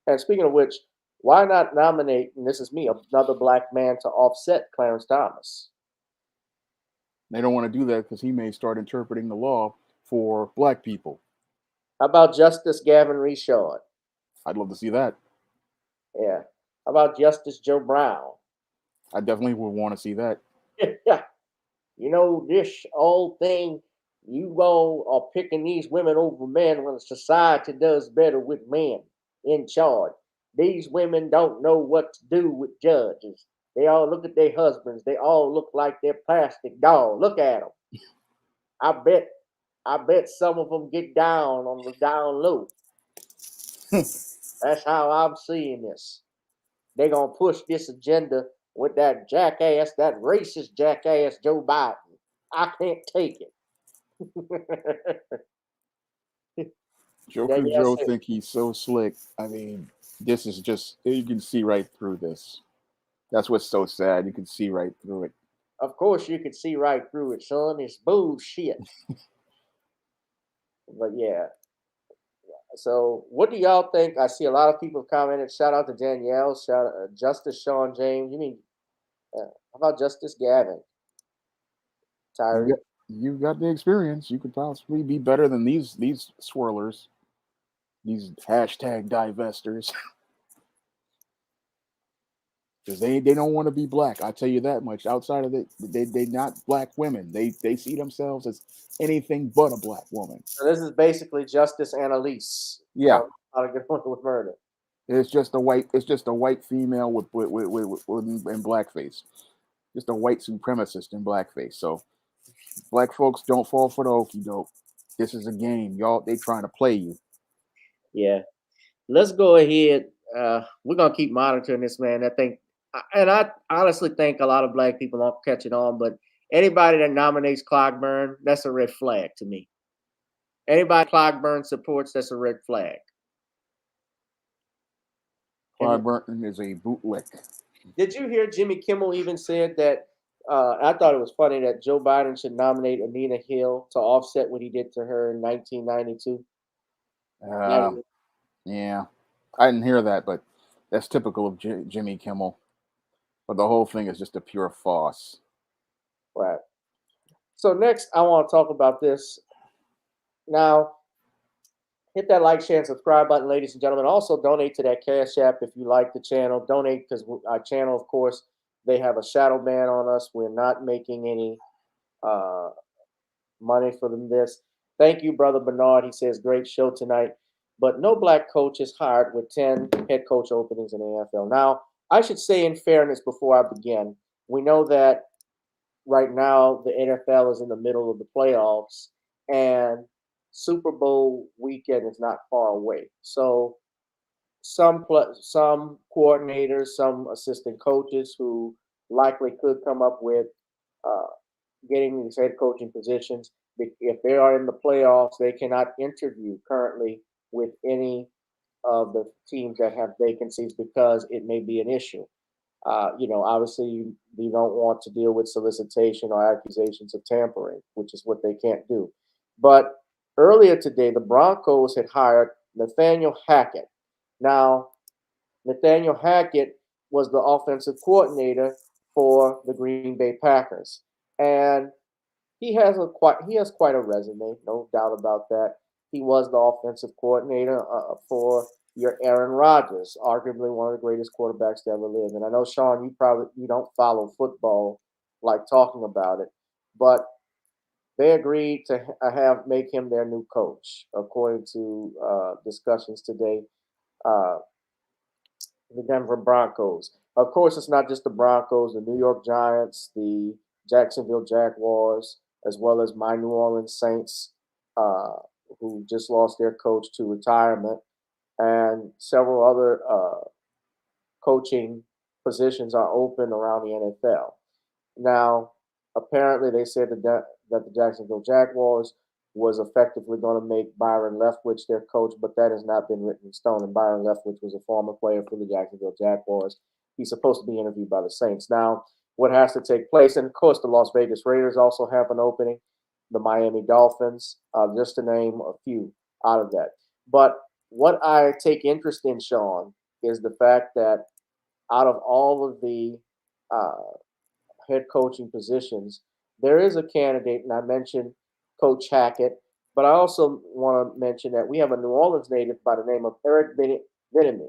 And speaking of which, why not nominate, and this is me, another Black man to offset Clarence Thomas? They don't want to do that because he may start interpreting the law for Black people. How about Justice Gavin Reshard? I'd love to see that. Yeah. How about Justice Joe Brown? I definitely would want to see that. Yeah. You know, this old thing, you all are picking these women over men when society does better with men in charge. These women don't know what to do with judges. They all look at their husbands. They all look like they're plastic dolls. Look at them. I bet some of them get down on the down low. That's how I'm seeing this. They're going to push this agenda with that jackass, that racist jackass Joe Biden. I can't take it. Joker Joe think he's so slick. I mean, this is just, you can see right through this. That's what's so sad. You can see right through it. Of course you can see right through it, son. It's bullshit. But yeah. So what do y'all think? I see a lot of people commented. Shout out to Danielle. Shout out Justice Shawn James. You mean, how about Justice Gavin? Tyree? You got the experience. You could possibly be better than these swirlers. These hashtag divestors. Because they don't want to be Black. I'll tell you that much. Outside of it, they not Black women. They see themselves as anything but a Black woman. So this is basically Justice Annalise. Yeah. How to get away with murder. It's just a white female with in blackface. Just a white supremacist in blackface. So Black folks, don't fall for the okie doke. This is a game. Y'all, they trying to play you. Yeah. Let's go ahead. We're gonna keep monitoring this, man. I think and I honestly think a lot of black people aren't catching on, but anybody that nominates Clogburn, that's a red flag to me. Anybody Clogburn supports, that's a red flag. Clogburn is a bootlick. Did you hear Jimmy Kimmel even said that? I thought it was funny that Joe Biden should nominate Anita Hill to offset what he did to her in 1992. Yeah, I didn't hear that, but that's typical of Jimmy Kimmel. But the whole thing is just a pure farce. Right. So next, I want to talk about this. Now, hit that like, share, and subscribe button, ladies and gentlemen. Also, donate to that Cash App if you like the channel. Donate because our channel, of course, they have a shadow ban on us. We're not making any money for this. Thank you, Brother Bernard. He says, great show tonight. But no black coach is hired with 10 head coach openings in the NFL. Now, I should say in fairness before I begin, we know that right now the NFL is in the middle of the playoffs and Super Bowl weekend is not far away. So some coordinators, some assistant coaches who likely could come up with getting these head coaching positions, if they are in the playoffs, they cannot interview currently with any of the teams that have vacancies because it may be an issue. Obviously you don't want to deal with solicitation or accusations of tampering, which is what they can't do. But earlier today, the Broncos had hired Nathaniel Hackett. Now, Nathaniel Hackett was the offensive coordinator for the Green Bay Packers, and he has quite a resume, no doubt about that. He was the offensive coordinator for your Aaron Rodgers, arguably one of the greatest quarterbacks to ever live. And I know, Shawn, you don't follow football like talking about it, but they agreed to make him their new coach, according to discussions today. The Denver Broncos. Of course, it's not just the Broncos, the New York Giants, the Jacksonville Jaguars, as well as my New Orleans Saints, who just lost their coach to retirement, and several other coaching positions are open around the NFL. Now, apparently, they said that the Jacksonville Jaguars was effectively going to make Byron Leftwich their coach, but that has not been written in stone. And Byron Leftwich was a former player for the Jacksonville Jaguars. He's supposed to be interviewed by the Saints. Now, what has to take place, and of course, the Las Vegas Raiders also have an opening, the Miami Dolphins, just to name a few out of that. But what I take interest in, Shawn, is the fact that out of all of the head coaching positions, there is a candidate, and I mentioned Coach Hackett, but I also want to mention that we have a New Orleans native by the name of Eric Bieniemy.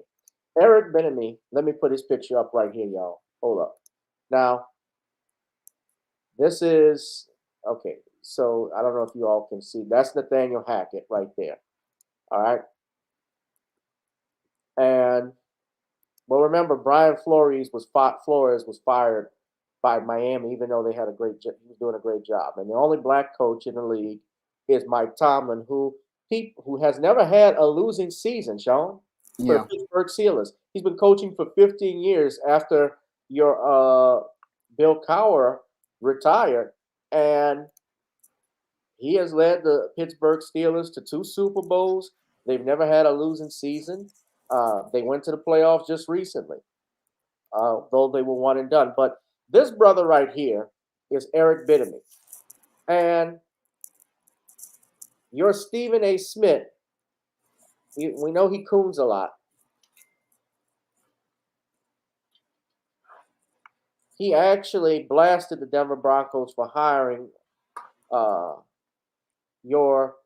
Eric Bieniemy, let me put his picture up right here, y'all. Hold up. Now, this is, okay, so I don't know if you all can see. That's Nathaniel Hackett right there. All right. And, well, remember, Brian Flores was fired by Miami, even though he was doing a great job. And the only black coach in the league is Mike Tomlin, who has never had a losing season, Shawn, for the Pittsburgh Steelers. He's been coaching for 15 years after your Bill Cowher retired, and he has led the Pittsburgh Steelers to 2 Super Bowls. They've never had a losing season. They went to the playoffs just recently, though they were one and done. But this brother right here is Eric Bieniemy. And your Stephen A. Smith, we know he coons a lot. He actually blasted the Denver Broncos for hiring your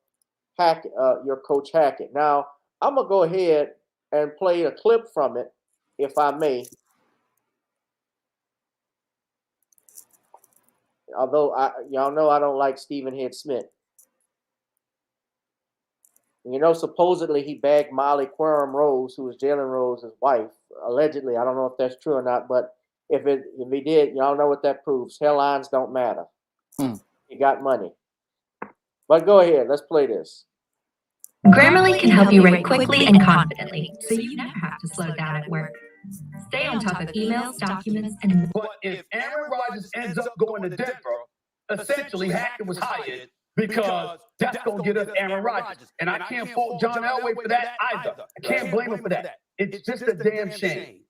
Coach Hackett. Now, I'm going to go ahead and play a clip from it, if I may. Although y'all know I don't like Stephen Head Smith. Supposedly he bagged Molly Quorum Rose, who was Jalen Rose's wife, allegedly. I don't know if that's true or not, but if he did, y'all know what that proves. Hairlines don't matter. He got money. But go ahead, let's play this. Grammarly can help you write quickly and confidently, so you never have to slow down at work. Stay on top of emails, documents, and But if Aaron Rodgers ends up going to Denver, essentially Hackett was hired because that's going to get us Aaron Rodgers. And I can't fault John Elway for that either. I can't blame him for that. It's just a damn shame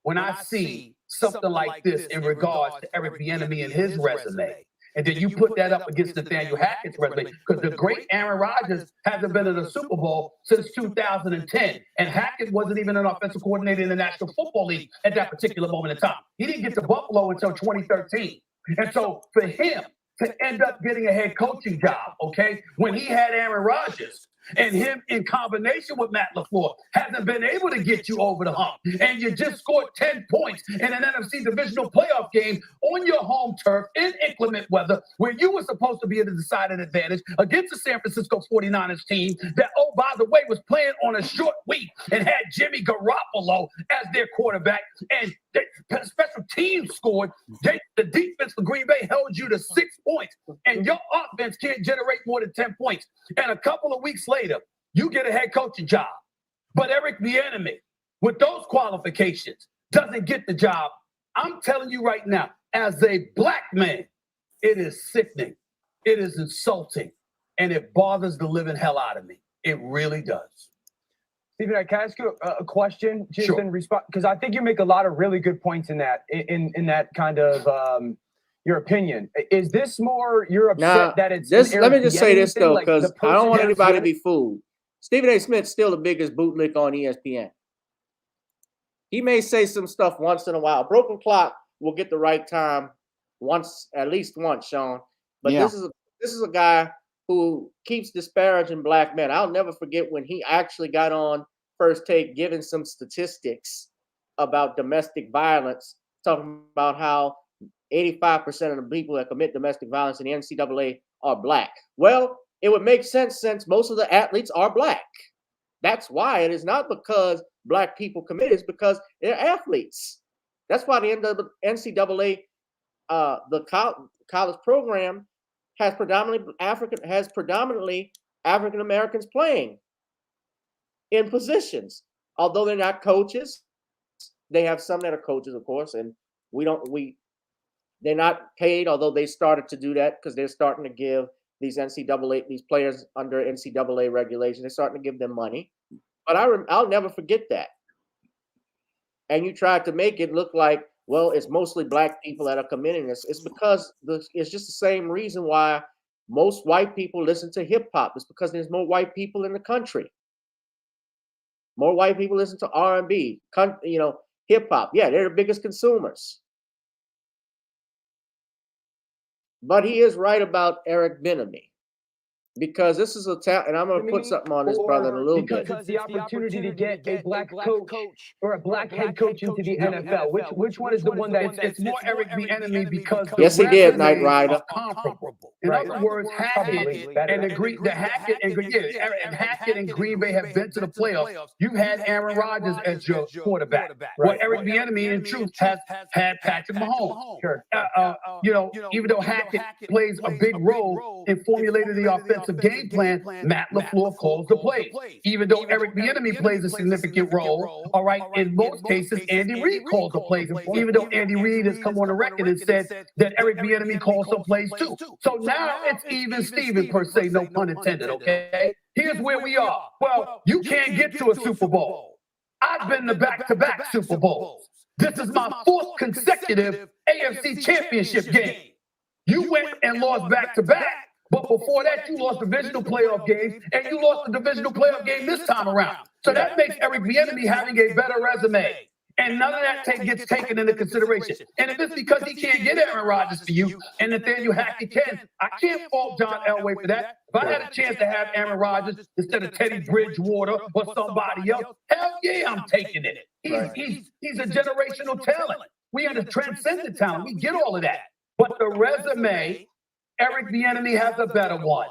when I see something like this in regards to Eric Bieniemy and his resume. And then you put that up against Nathaniel Hackett's resume, because the great Aaron Rodgers hasn't been in a Super Bowl since 2010. And Hackett wasn't even an offensive coordinator in the National Football League at that particular moment in time. He didn't get to Buffalo until 2013. And so for him to end up getting a head coaching job, okay, when he had Aaron Rodgers, and him in combination with Matt LaFleur hasn't been able to get you over the hump. And you just scored 10 points in an NFC divisional playoff game on your home turf in inclement weather, where you were supposed to be at a decided advantage against the San Francisco 49ers team that, oh, by the way, was playing on a short week and had Jimmy Garoppolo as their quarterback. And the special teams scored. The defense for Green Bay held you to 6 points. And your offense can't generate more than 10 points. And a couple of weeks later, you get a head coaching job. But Eric Bieniemy, with those qualifications, doesn't get the job. I'm telling you right now, as a black man, it is sickening. It is insulting. And it bothers the living hell out of me. It really does. Stephen, can I ask you a question? Just Sure. in response, because I think you make a lot of really good points in that, in that kind of your opinion. Is this more you're upset that it's this? an Let me Eric just say Bieniemy this thing, though, like because the I don't want person anybody to has be fooled. Stephen A. Smith's still the biggest bootlick on ESPN. He may say some stuff once in a while. A broken clock will get the right time once, at least once, Sean. But Yeah. this is a guy who keeps disparaging black men. I'll never forget when he actually got on First Take giving some statistics about domestic violence, talking about how 85% of the people that commit domestic violence in the NCAA are black. Well, it would make sense since most of the athletes are black. That's why. It is not because black people commit, it's because they're athletes. That's why the NCAA, the college program has predominantly African Americans playing in positions. Although they're not coaches, they have some that are coaches, of course, and they're not paid, although they started to do that because they're starting to give these players under NCAA regulations, they're starting to give them money. But I'll never forget that. And you tried to make it look like, well, it's mostly black people that are committing this. It's because it's just the same reason why most white people listen to hip hop. It's because there's more white people in the country. More white people listen to R&B, hip hop. Yeah, they're the biggest consumers. But he is right about Eric Bieniemy, because this is a talent, and I'm going to put something on this brother in a little bit. Because it's the opportunity to get a black coach or a black head coach into the NFL. Which one is the one that It's more Eric Bieniemy because the Yes, he did, resumes Knight Rider. are comparable. In other words, Hackett and Green Bay have been to the playoffs. You've had Aaron Rodgers as your quarterback. Well, Eric Bieniemy, in truth, has had Patrick Mahomes. Sure. Even though Hackett plays a big role in formulating the offensive game plan, Matt LaFleur calls the plays. Even though Eric Bieniemy plays a significant role, all right, in most cases, Andy Reid calls the plays. Even though Andy Reid has come on the record and said that Eric Bieniemy calls some plays too. So now it's even Steven, per se, no pun intended, okay? Here's where we are. Well, you can't get to a Super Bowl. I've been to back-to-back Super Bowls. This is my fourth consecutive AFC Championship game. You went and lost back-to-back, but before that, you lost divisional playoff games, and you lost the divisional playoff game this time around. So that makes Eric Bieniemy having a better resume. And none of that gets taken into consideration. And if it's because he can't get Aaron Rodgers for you, and Nathaniel Hackett can, I can't fault John Elway for that. If I had a chance to have Aaron Rodgers instead of Teddy Bridgewater or somebody else, hell yeah, I'm taking it. He's a generational talent. We have to transcend the talent. We get all of that. But the resume, Eric Bieniemy has a better one.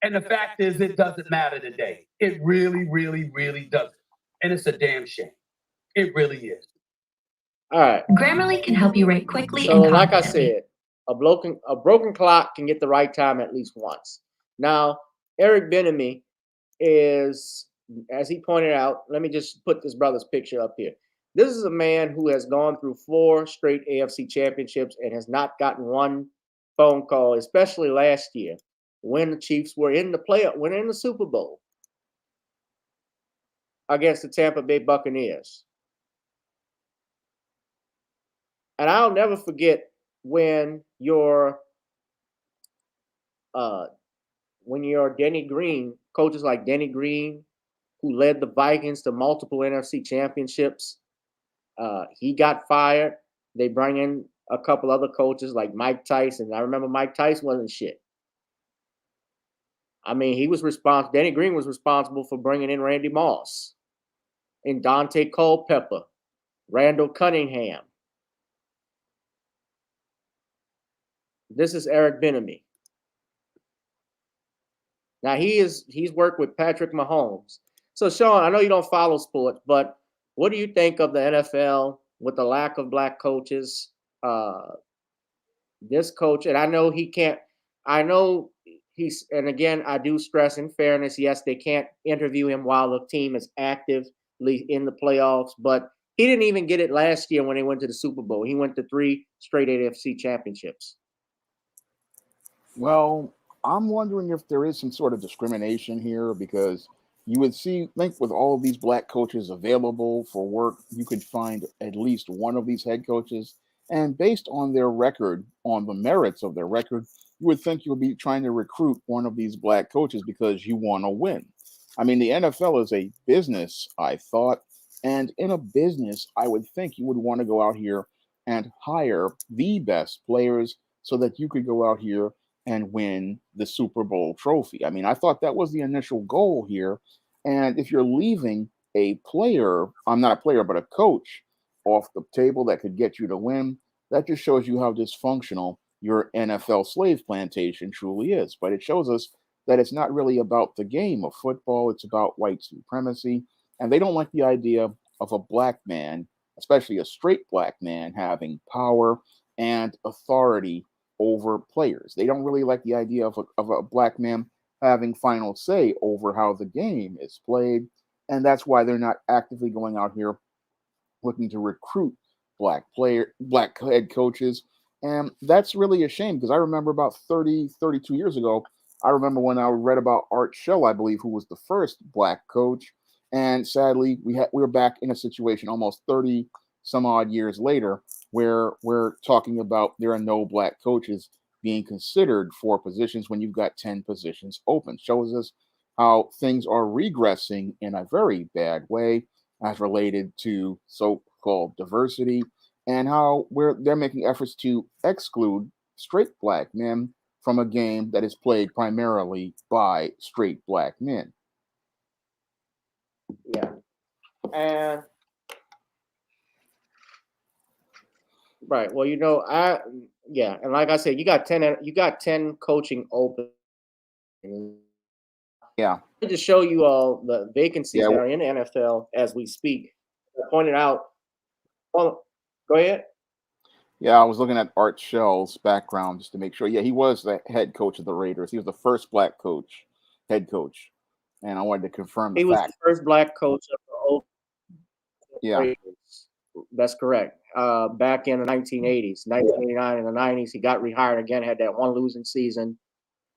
And the fact is, it doesn't matter today. It really, really, really doesn't. And it's a damn shame. It really is. All right. Grammarly can help you write quickly So, and like I confidently. said, a broken clock can get the right time at least once. Now, Eric Bieniemy is, as he pointed out, let me just put this brother's picture up here. This is a man who has gone through 4 straight AFC championships and has not gotten one phone call, especially last year when the Chiefs were in the playoff, when in the Super Bowl against the Tampa Bay Buccaneers. And I'll never forget when your Denny Green, coaches like Denny Green, who led the Vikings to multiple NFC championships, he got fired. They bring in a couple other coaches like Mike Tyson. I remember Mike Tyson wasn't shit. I mean, Denny Green was responsible for bringing in Randy Moss and Dante Culpepper, Randall Cunningham. This is Eric Bieniemy. Now he's worked with Patrick Mahomes. So Shawn, I know you don't follow sports, but what do you think of the NFL with the lack of black coaches? This coach, and I know he can't. I know he's, and again, I do stress in fairness. Yes, they can't interview him while the team is actively in the playoffs, but he didn't even get it last year when they went to the Super Bowl. He went to 3 straight AFC championships. Well, I'm wondering if there is some sort of discrimination here because you would think with all of these black coaches available for work, you could find at least one of these head coaches. And based on their record, on the merits of their record, you would think you would be trying to recruit one of these black coaches because you want to win. I mean, the NFL is a business, I thought. And in a business, I would think you would want to go out here and hire the best players so that you could go out here and win the Super Bowl trophy. I mean, I thought that was the initial goal here. And if you're leaving a player, I'm not a player, but a coach off the table that could get you to win, that just shows you how dysfunctional your NFL slave plantation truly is. But it shows us that it's not really about the game of football, it's about white supremacy. And they don't like the idea of a black man, especially a straight black man, having power and authority over players. They don't really like the idea of a black man having final say over how the game is played. And that's why they're not actively going out here looking to recruit black head coaches. And that's really a shame because I remember about 32 years ago, I remember when I read about Art Shell, I believe, who was the first black coach. And sadly, we were back in a situation almost 30 some odd years later where we're talking about there are no black coaches being considered for positions when you've got 10 positions open. Shows us how things are regressing in a very bad way as related to so-called diversity and how they're making efforts to exclude straight black men from a game that is played primarily by straight black men. Yeah. And right. Well, and like I said, you got 10 coaching open. Yeah. To show you all the vacancies that are in the NFL as we speak. I pointed out. Well, go ahead. Yeah, I was looking at Art Shell's background just to make sure. Yeah, he was the head coach of the Raiders. He was the first black head coach. And I wanted to confirm the fact. He was the first black coach of the Raiders. That's correct. Back in the 1980s, 1989 and the 90s, he got rehired again, had that one losing season,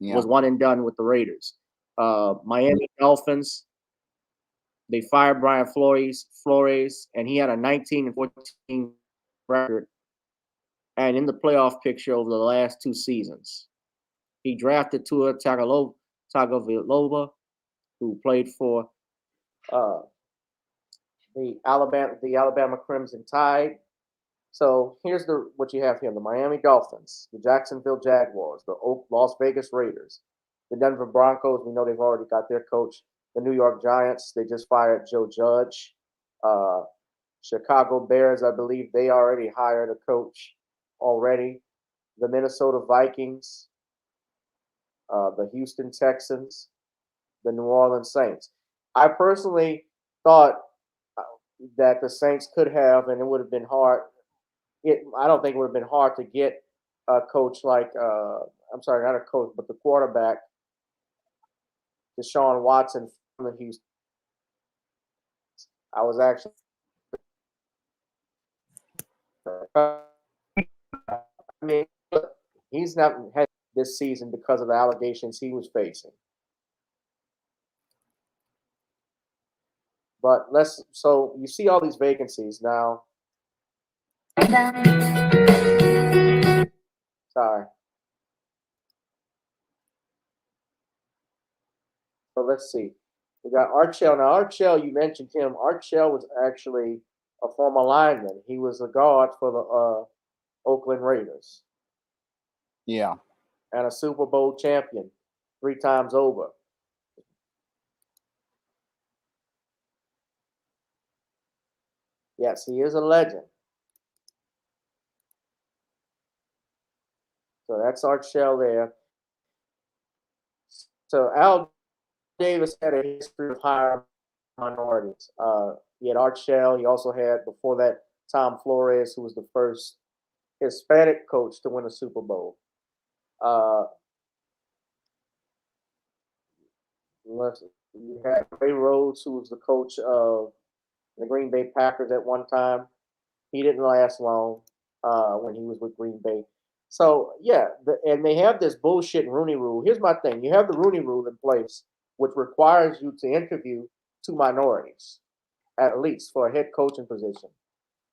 was one and done with the Raiders. Miami Dolphins, they fired Brian Flores, and he had a 19-14 record. And in the playoff picture over the last 2 seasons, he drafted Tua Tagovailoa, who played for the Alabama Crimson Tide. So here's what you have here: the Miami Dolphins, the Jacksonville Jaguars, the Las Vegas Raiders, the Denver Broncos. We know they've already got their coach. The New York Giants, they just fired Joe Judge. Chicago Bears, I believe they already hired a coach already. The Minnesota Vikings, the Houston Texans, the New Orleans Saints. I personally thought that the Saints could have, and it would have been hard. I don't think it would have been hard to get a coach like, I'm sorry, not a coach, but the quarterback, Deshaun Watson from the Houston. I was actually I mean, look, he's not had this season because of the allegations he was facing. But so you see all these vacancies now. Sorry. So let's see. We got Art Shell. Now, Art Shell, you mentioned him. Art Shell was actually a former lineman. He was a guard for the Oakland Raiders. Yeah. And a Super Bowl champion 3 times over. Yes, he is a legend. So that's Art Shell there. So Al Davis had a history of hiring minorities. He had Art Shell. He also had, before that, Tom Flores, who was the first Hispanic coach to win a Super Bowl. You had Ray Rhodes, who was the coach of the Green Bay Packers at one time. He didn't last long when he was with Green Bay. So, yeah, and they have this bullshit Rooney Rule. Here's my thing. You have the Rooney Rule in place, which requires you to interview 2 minorities, at least, for a head coaching position.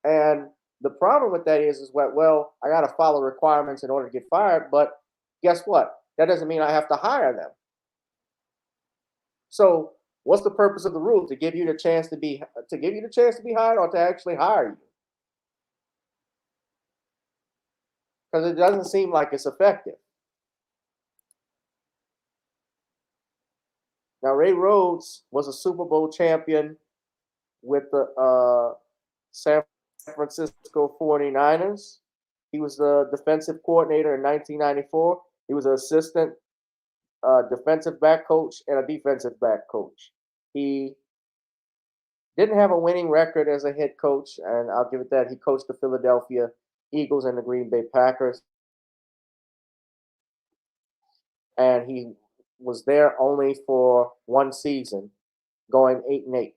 And the problem with that is well, I got to follow requirements in order to get fired, but guess what? That doesn't mean I have to hire them. So, what's the purpose of the rule? To give you the chance to be hired, or to actually hire you? Because it doesn't seem like it's effective. Now, Ray Rhodes was a Super Bowl champion with the San Francisco 49ers. He was the defensive coordinator in 1994. He was an assistant defensive back coach and a defensive back coach. He didn't have a winning record as a head coach, and I'll give it that. He coached the Philadelphia Eagles and the Green Bay Packers. And he was there only for 1 season, going 8-8.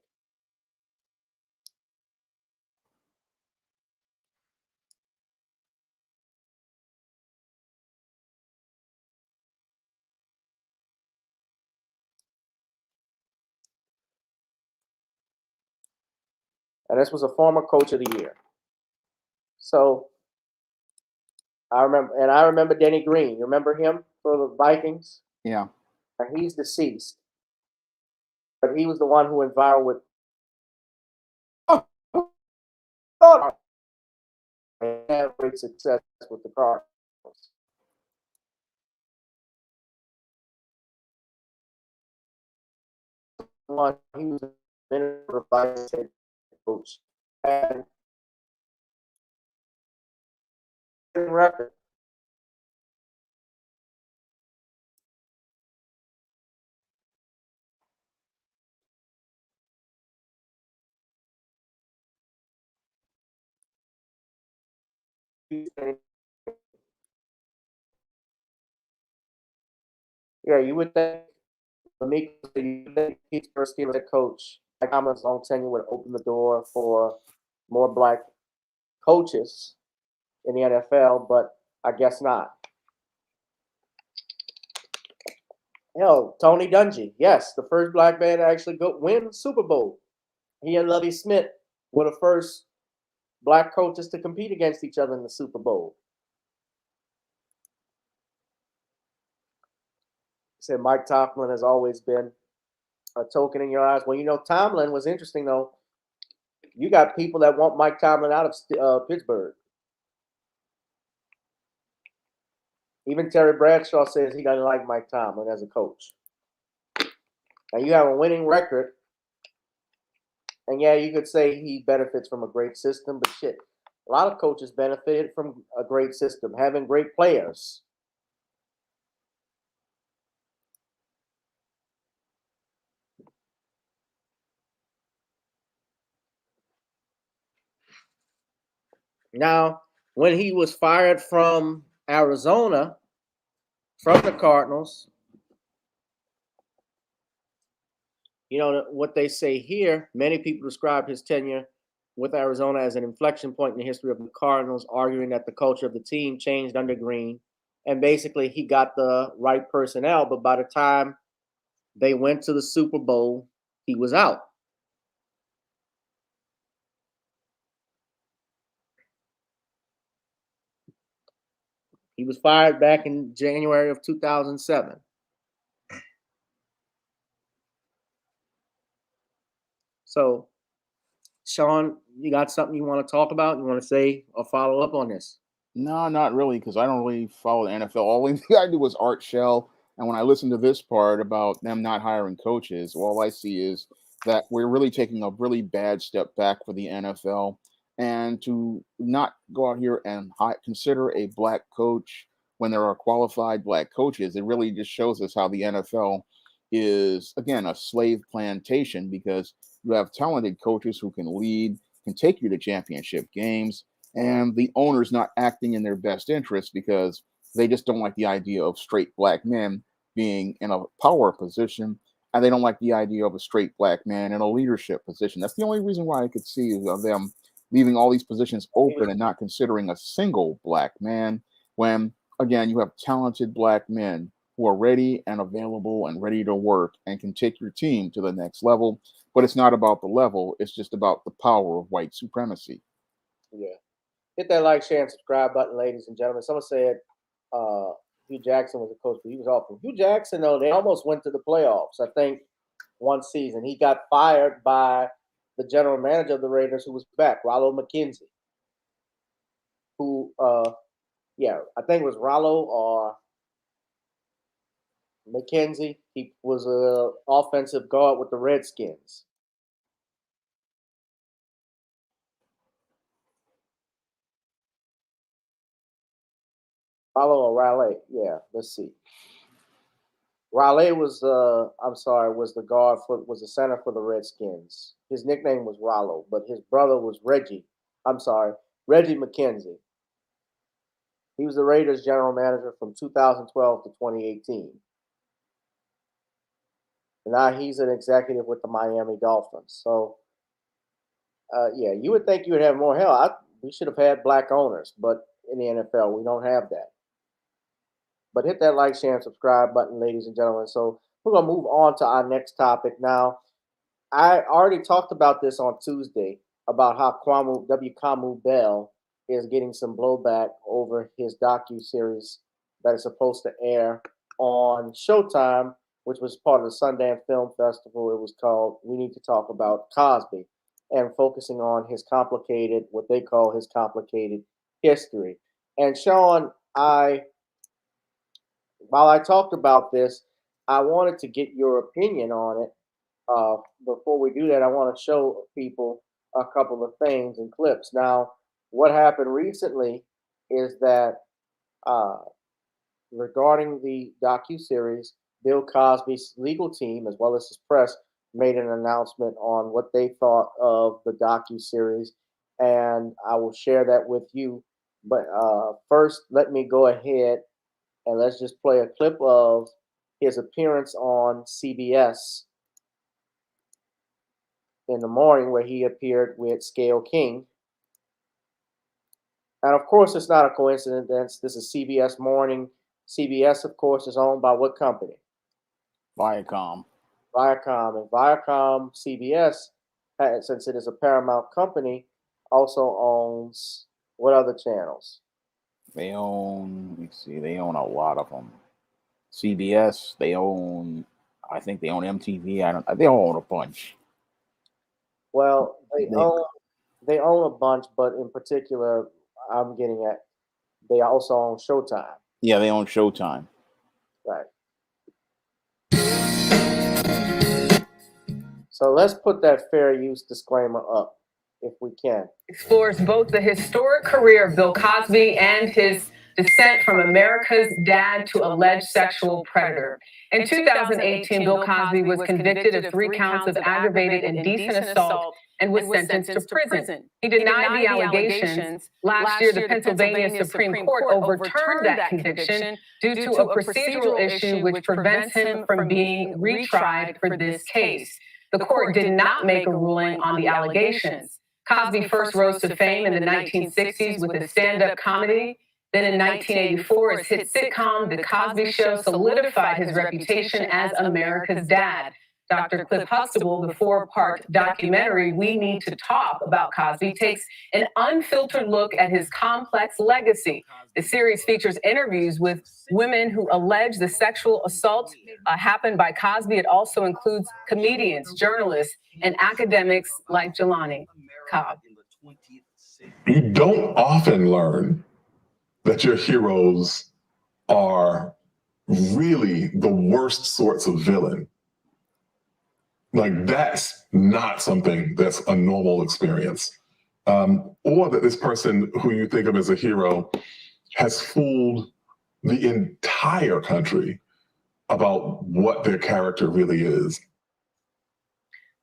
And this was a former coach of the year. So I remember Denny Green. You remember him for the Vikings? Yeah. And he's deceased. But he was the one who went viral with and had great success with the Cardinals. He was a vice head coach. And record. Yeah, you would think he's first team head coach. Mike Tomlin's long tenure would open the door for more black coaches in the NFL, but I guess not. Hell, Tony Dungy, yes, the first black man to actually win Super Bowl. He and Lovie Smith were the first black coaches to compete against each other in the Super Bowl. Said Mike Tomlin has always been a token in your eyes. Well, you know, Tomlin was interesting, though. You got people that want Mike Tomlin out of Pittsburgh. Even Terry Bradshaw says he doesn't like Mike Tomlin as a coach. Now, you have a winning record. And, yeah, you could say he benefits from a great system, but shit, a lot of coaches benefited from a great system, having great players. Now, when he was fired from Arizona, from the Cardinals, you know what they say here, many people describe his tenure with Arizona as an inflection point in the history of the Cardinals, arguing that the culture of the team changed under Green. And basically, he got the right personnel, but by the time they went to the Super Bowl, he was out. He was fired back in January of 2007. So, Shawn, you got something you want to talk about? You want to say or follow up on this? No, not really, because I don't really follow the NFL. All thing I do was Art Shell, and when I listen to this part about them not hiring coaches, all I see is that we're really taking a really bad step back for the NFL, and to not go out here and consider a black coach when there are qualified black coaches, it really just shows us how the NFL is again a slave plantation because you have talented coaches who can lead, can take you to championship games, and the owner's not acting in their best interest because they just don't like the idea of straight black men being in a power position, and they don't like the idea of a straight black man in a leadership position. That's the only reason why I could see them leaving all these positions open and not considering a single black man when, again, you have talented black men who are ready and available and ready to work and can take your team to the next level. But it's not about the level, it's just about the power of white supremacy. Yeah. Hit that like, share, and subscribe button, ladies and gentlemen. Someone said Hugh Jackson was a coach, but he was awful. Hugh Jackson, though, they almost went to the playoffs, I think, one season. He got fired by the general manager of the Raiders, who was back, Rollo McKenzie, who, I think it was Rollo or McKenzie. He was an offensive guard with the Redskins. Rollo or Raleigh? Yeah, let's see. Raleigh was was the guard was the center for the Redskins. His nickname was Rollo, but his brother was Reggie McKenzie. He was the Raiders general manager from 2012 to 2018. And now he's an executive with the Miami Dolphins. So, you would think you would have more. Hell, we should have had black owners, but in the NFL, we don't have that. But hit that like, share, and subscribe button, ladies and gentlemen. So we're going to move on to our next topic. Now, I already talked about this on Tuesday about how Kamau Bell is getting some blowback over his docuseries that is supposed to air on Showtime, which was part of the Sundance Film Festival. It was called We Need to Talk About Cosby, and focusing on what they call his complicated history. And Shawn, while I talked about this, I wanted to get your opinion on it. Before we do that, I want to show people a couple of things and clips. Now, what happened recently is that regarding the docuseries, Bill Cosby's legal team, as well as his press, made an announcement on what they thought of the docuseries, and I will share that with you. But first, let me go ahead and let's just play a clip of his appearance on CBS in the morning, where he appeared with Scale King. And of course, it's not a coincidence. This is CBS Morning. CBS, of course, is owned by what company? Viacom. And Viacom CBS, since it is a Paramount company, also owns what other channels? They own, they own a lot of them. CBS, I think they own MTV. They own a bunch. Well, they own a bunch, but in particular, I'm getting at, they also own Showtime. Yeah, they own Showtime. Right. So let's put that fair use disclaimer up, if we can. Explores both the historic career of Bill Cosby and his descent from America's dad to alleged sexual predator. In 2018, Bill Cosby was convicted of 3 counts of aggravated indecent assault and was sentenced to prison. He denied the allegations. Last year, the Pennsylvania Supreme Court overturned that conviction due to a procedural issue which prevents him from being retried for this case. The court did not make a ruling on the allegations. Cosby first rose to fame in the 1960s with his stand-up comedy. Then in 1984, his hit sitcom, The Cosby Show, solidified his reputation as America's dad. Dr. Cliff Huxtable, the 4-part documentary We Need to Talk About Cosby, takes an unfiltered look at his complex legacy. The series features interviews with women who allege the sexual assault happened by Cosby. It also includes comedians, journalists, and academics like Jelani Cobb. You don't often learn that your heroes are really the worst sorts of villain. Like, that's not something that's a normal experience. Or that this person who you think of as a hero has fooled the entire country about what their character really is.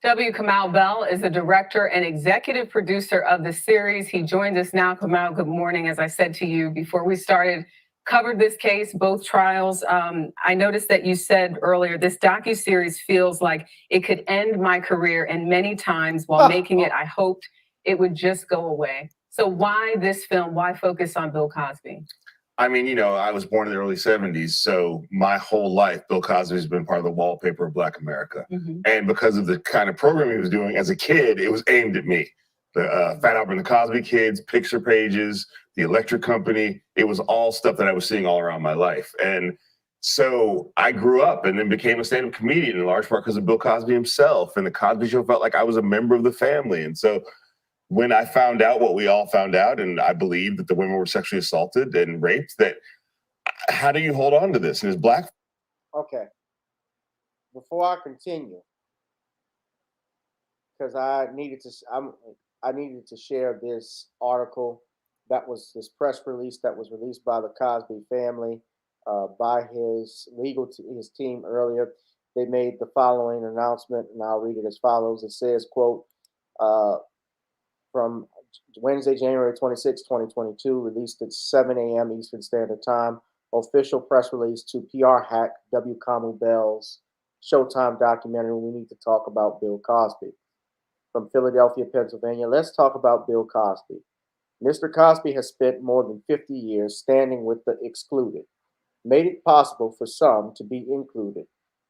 W. Kamau Bell is the director and executive producer of the series. He joins us now. Kamau, good morning. As I said to you before we started, covered this case, both trials. I noticed that you said earlier, this docuseries feels like it could end my career, and many times while making it, I hoped it would just go away. So why this film? Why focus on Bill Cosby? I mean, you know, I was born in the early 70s, so my whole life, Bill Cosby has been part of the wallpaper of Black America. And because of the kind of programming he was doing as a kid, it was aimed at me. The Fat Albert and the Cosby Kids, picture pages, the Electric Company, it was all stuff that I was seeing all around my life. And so I grew up and then became a stand-up comedian in large part because of Bill Cosby himself. And the Cosby Show felt like I was a member of the family. And so when I found out what we all found out, and I believed that the women were sexually assaulted and raped, that how do you hold on to this? And as Black... Okay. Before I continue, because I needed to share this article that was this press release that was released by the Cosby family, by his his team earlier. They made the following announcement, and I'll read it as follows. It says, quote, from Wednesday, January 26, 2022, released at 7 a.m. Eastern Standard Time, official press release to PR hack W. Kamau Bell's Showtime documentary, We Need to Talk About Bill Cosby. From Philadelphia, Pennsylvania, let's talk about Bill Cosby. Mr. Cosby has spent more than 50 years standing with the excluded, made it possible for some to be included,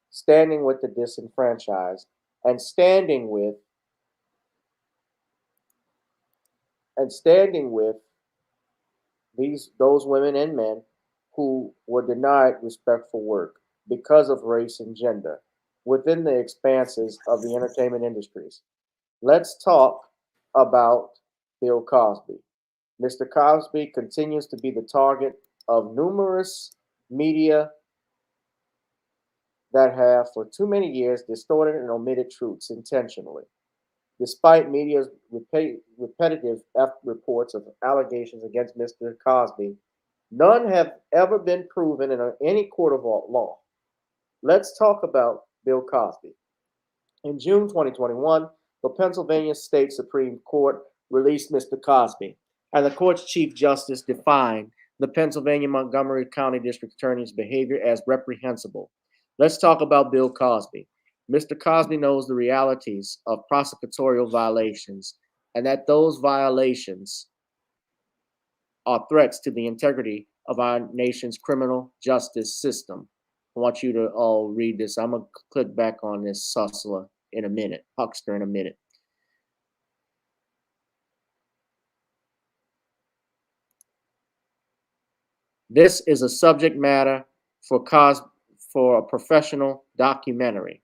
standing with the disenfranchised, and standing with those women and men who were denied respectful work because of race and gender within the expanses of the entertainment industries. Let's talk about Bill Cosby. Mr. Cosby continues to be the target of numerous media that have for too many years distorted and omitted truths intentionally. Despite media's repetitive reports of allegations against Mr. Cosby, none have ever been proven in any court of law. Let's talk about Bill Cosby. In June 2021, the Pennsylvania State Supreme Court released Mr. Cosby, and the court's Chief Justice defined the Pennsylvania Montgomery County District Attorney's behavior as reprehensible. Let's talk about Bill Cosby. Mr. Cosby knows the realities of prosecutorial violations and that those violations are threats to the integrity of our nation's criminal justice system. I want you to all read this. I'm going to click back on this huckster in a minute. This is a subject matter for a professional documentary.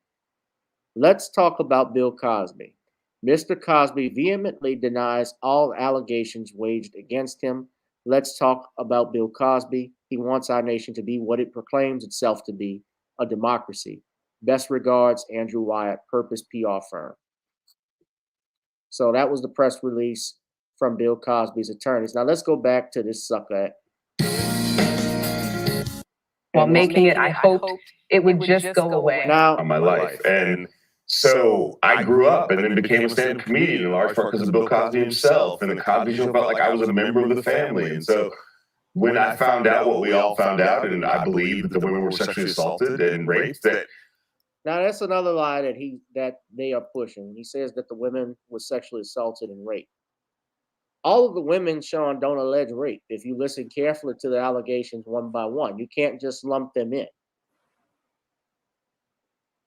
Let's talk about Bill Cosby. Mr. Cosby vehemently denies all allegations waged against him. Let's talk about Bill Cosby. He wants our nation to be what it proclaims itself to be, a democracy. Best regards, Andrew Wyatt, Purpose PR firm. So that was the press release from Bill Cosby's attorneys. Now let's go back to this sucker. While making it, I hoped it would just go away. Now, on my life. And so I grew up and then became a stand-up comedian in large part because of Bill Cosby himself. And the Cosby Show felt like I was a member of the family. And so when I found out what we all found out, and I believed that the women were sexually assaulted and raped, that... Now that's another lie that they are pushing. He says that the women were sexually assaulted and raped. all of the women, Shawn, don't allege rape. If you listen carefully to the allegations one by one, you can't just lump them in.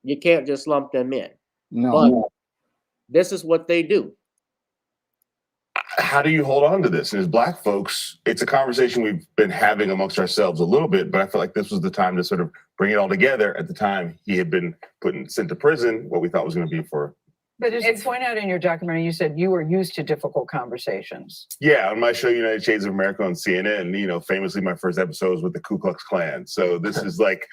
You can't just lump them in. No. But this is what they do. How do you hold on to this? And as Black folks, it's a conversation we've been having amongst ourselves a little bit, but I feel like this was the time to sort of bring it all together. At the time, he had been sent to prison, what we thought was going to be for. But as you point out in your documentary, you said you were used to difficult conversations. Yeah, on my show, United Shades of America on CNN, famously my first episode was with the Ku Klux Klan. So this is like,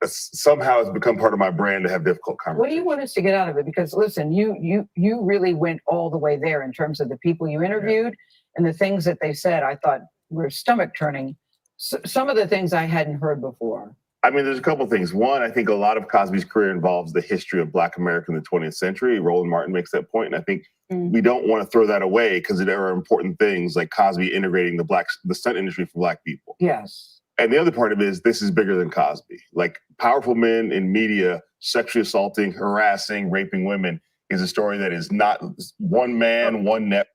somehow it's become part of my brand to have difficult conversations. What do you want us to get out of it? Because listen, you really went all the way there in terms of the people you interviewed and the things that they said. I thought were stomach turning. Some of the things I hadn't heard before. I mean, there's a couple of things. One, I think a lot of Cosby's career involves the history of Black America in the 20th century. Roland Martin makes that point, and I think we don't want to throw that away because there are important things like Cosby integrating the stunt industry for Black people. Yes. And the other part of it is this is bigger than Cosby. Like, powerful men in media sexually assaulting, harassing, raping women is a story that is not one man, one net.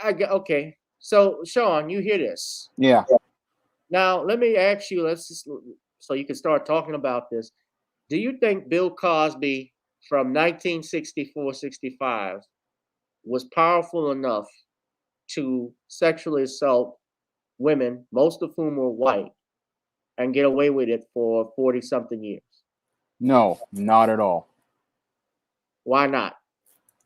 Okay. So, Shawn, you hear this. Yeah. Now, let me ask you, so you can start talking about this. Do you think Bill Cosby from 1964-65 was powerful enough to sexually assault women, most of whom were white, and get away with it for 40-something years? No, not at all. Why not?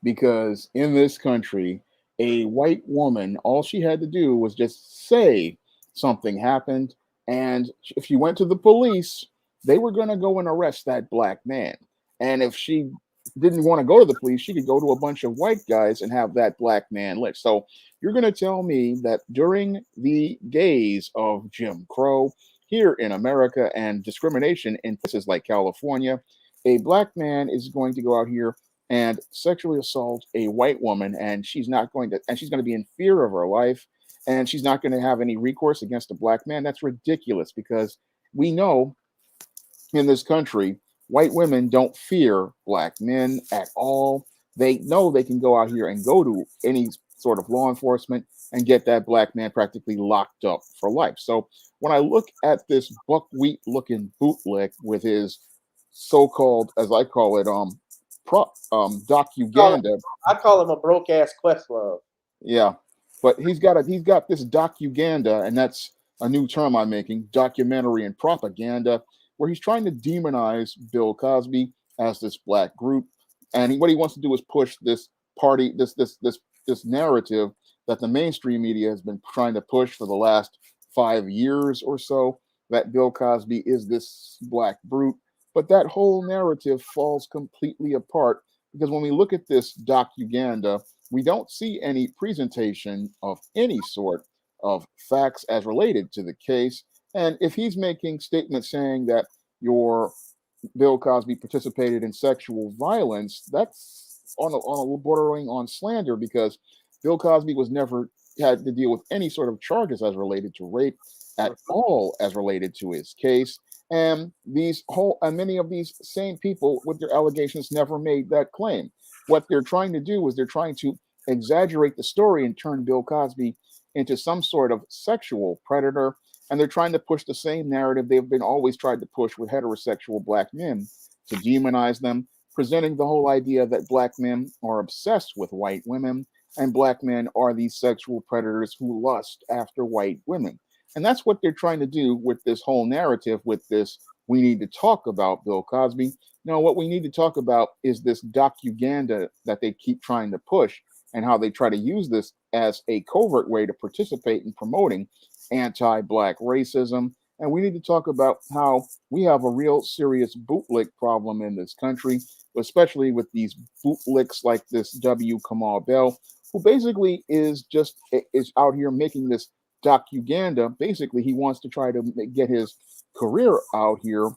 Because in this country, a white woman, all she had to do was just say something happened. And if she went to the police, they were going to go and arrest that Black man. And if she didn't want to go to the police, she could go to a bunch of white guys and have that Black man lynched. So you're going to tell me that during the days of Jim Crow here in America and discrimination in places like California, a Black man is going to go out here and sexually assault a white woman, and she's going to be in fear of her life, and she's not going to have any recourse against a Black man? That's ridiculous, because we know in this country, white women don't fear Black men at all. They know they can go out here and go to any sort of law enforcement and get that Black man practically locked up for life. So when I look at this buckwheat looking bootleg with his so-called, as I call it, docuganda. I call him a broke ass Questlove. Yeah. But he's got this docuganda, and that's a new term I'm making, documentary and propaganda, where he's trying to demonize Bill Cosby as this Black group. And what he wants to do is push this narrative that the mainstream media has been trying to push for the last 5 years or so, that Bill Cosby is this Black brute. But that whole narrative falls completely apart, because when we look at this docuganda, we don't see any presentation of any sort of facts as related to the case. And if he's making statements saying that your Bill Cosby participated in sexual violence, that's on a bordering on slander, because Bill Cosby was never had to deal with any sort of charges as related to rape at all as related to his case. And many of these same people with their allegations never made that claim. What they're trying to do is they're trying to exaggerate the story and turn Bill Cosby into some sort of sexual predator. And they're trying to push the same narrative they've been always tried to push with heterosexual Black men, to demonize them, presenting the whole idea that Black men are obsessed with white women and Black men are these sexual predators who lust after white women. And that's what they're trying to do with this whole narrative, with this, we need to talk about Bill Cosby. No, what we need to talk about is this docuganda that they keep trying to push, and how they try to use this as a covert way to participate in promoting anti-Black racism. And we need to talk about how we have a real serious bootlick problem in this country, especially with these bootlicks like this W. Kamau Bell, who basically is out here making this docuganda. Basically, he wants to try to get his career out here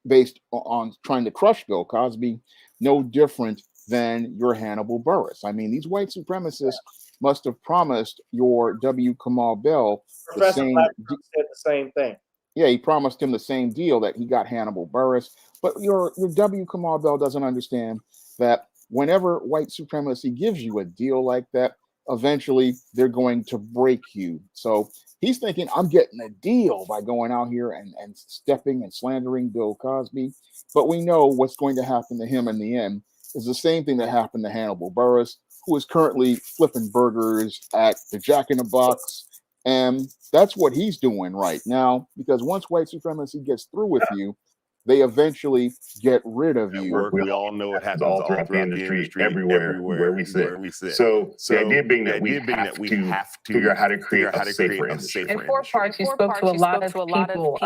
based on trying to crush Bill Cosby, no different than your Hannibal Buress. I mean, these white supremacists must have promised your W. Kamau Bell Professor Blackburn said the same thing. Yeah, he promised him the same deal that he got Hannibal Buress. But your W. Kamau Bell doesn't understand that whenever white supremacy gives you a deal like that, eventually they're going to break you. So he's thinking, I'm getting a deal by going out here and stepping and slandering Bill Cosby. But we know what's going to happen to him in the end is the same thing that happened to Hannibal Buress, who is currently flipping burgers at the Jack in the Box. And that's what he's doing right now, because once white supremacy gets through with you, they eventually get rid of you. We all know it happens all throughout the industry, everywhere where we sit. So the idea being that we have to figure out how to create a safer industry. In four parts, you spoke to a lot of people,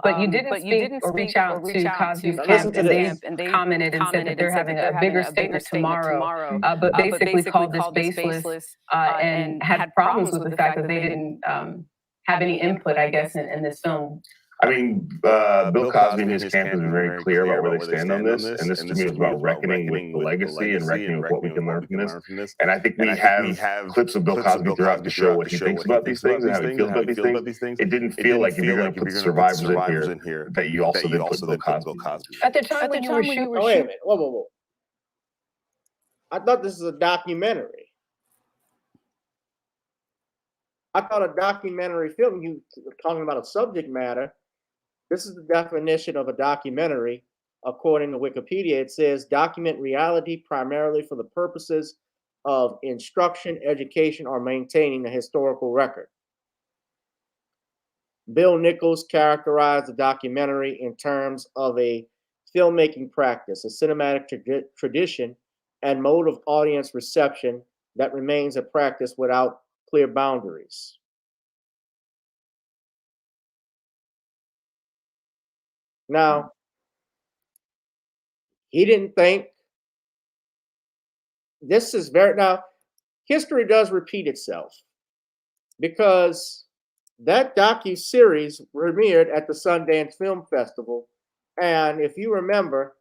but you didn't speak or reach out to Cosby's camp, and they commented and said that they're having a bigger statement tomorrow, but basically called this baseless and had problems with the fact that they didn't have any input, I guess, in this film. I mean, Bill Cosby and his camp has been very clear about where they stand on this, and this to me is about reckoning with the legacy and reckoning with what we can learn from this. And I think we have clips of Bill Cosby throughout to show what he thinks about these things and how he feels about these things. It didn't feel like if you're going to put the survivors in here, that you also then put Bill Cosby. At the time when you were shooting, wait a minute, whoa. I thought this was a documentary. I thought a documentary film, you were talking about a subject matter. This is the definition of a documentary. According to Wikipedia, it says document reality primarily for the purposes of instruction, education, or maintaining a historical record. Bill Nichols characterized the documentary in terms of a filmmaking practice, a cinematic tradition, and mode of audience reception that remains a practice without clear boundaries. Now, he didn't think this is now history does repeat itself, because that docu-series premiered at the Sundance Film Festival. And if you remember,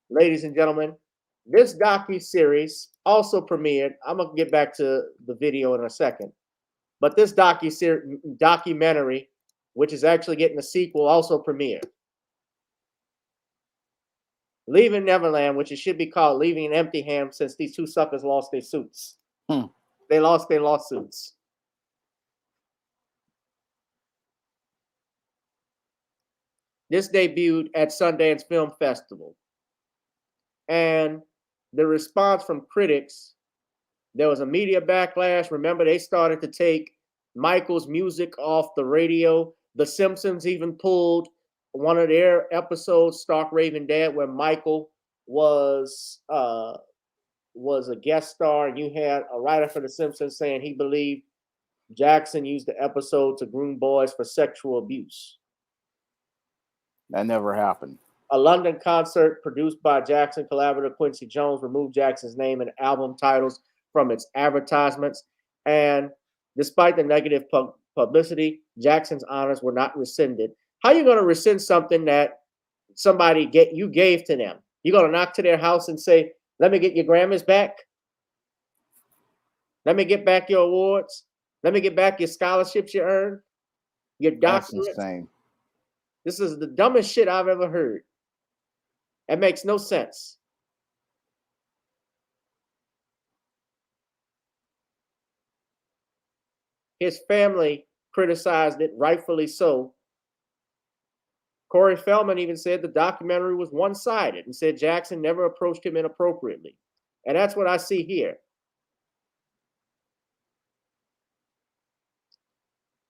ladies and gentlemen, this docu-series also premiered. I'm going to get back to the video in a second. But this documentary, which is actually getting a sequel, also premiered. Leaving Neverland, which it should be called Leaving an Empty Hand, since these two suckers lost their suits. They lost their lawsuits. This debuted at Sundance Film Festival. And the response from critics, there was a media backlash. Remember, they started to take Michael's music off the radio. The Simpsons even pulled one of their episodes, Stark Raven Dad, where Michael was a guest star, and you had a writer for The Simpsons saying he believed Jackson used the episode to groom boys for sexual abuse. That never happened. A London concert produced by Jackson collaborator Quincy Jones removed Jackson's name and album titles from its advertisements. And despite the negative publicity, Jackson's honors were not rescinded. How are you going to rescind something that somebody you gave to them? You're going to knock to their house and say, let me get your Grammys back? Let me get back your awards? Let me get back your scholarships you earned? Your doctorates? That's insane. This is the dumbest shit I've ever heard. It makes no sense. His family criticized it, rightfully so. Corey Feldman even said the documentary was one-sided and said Jackson never approached him inappropriately. And that's what I see here.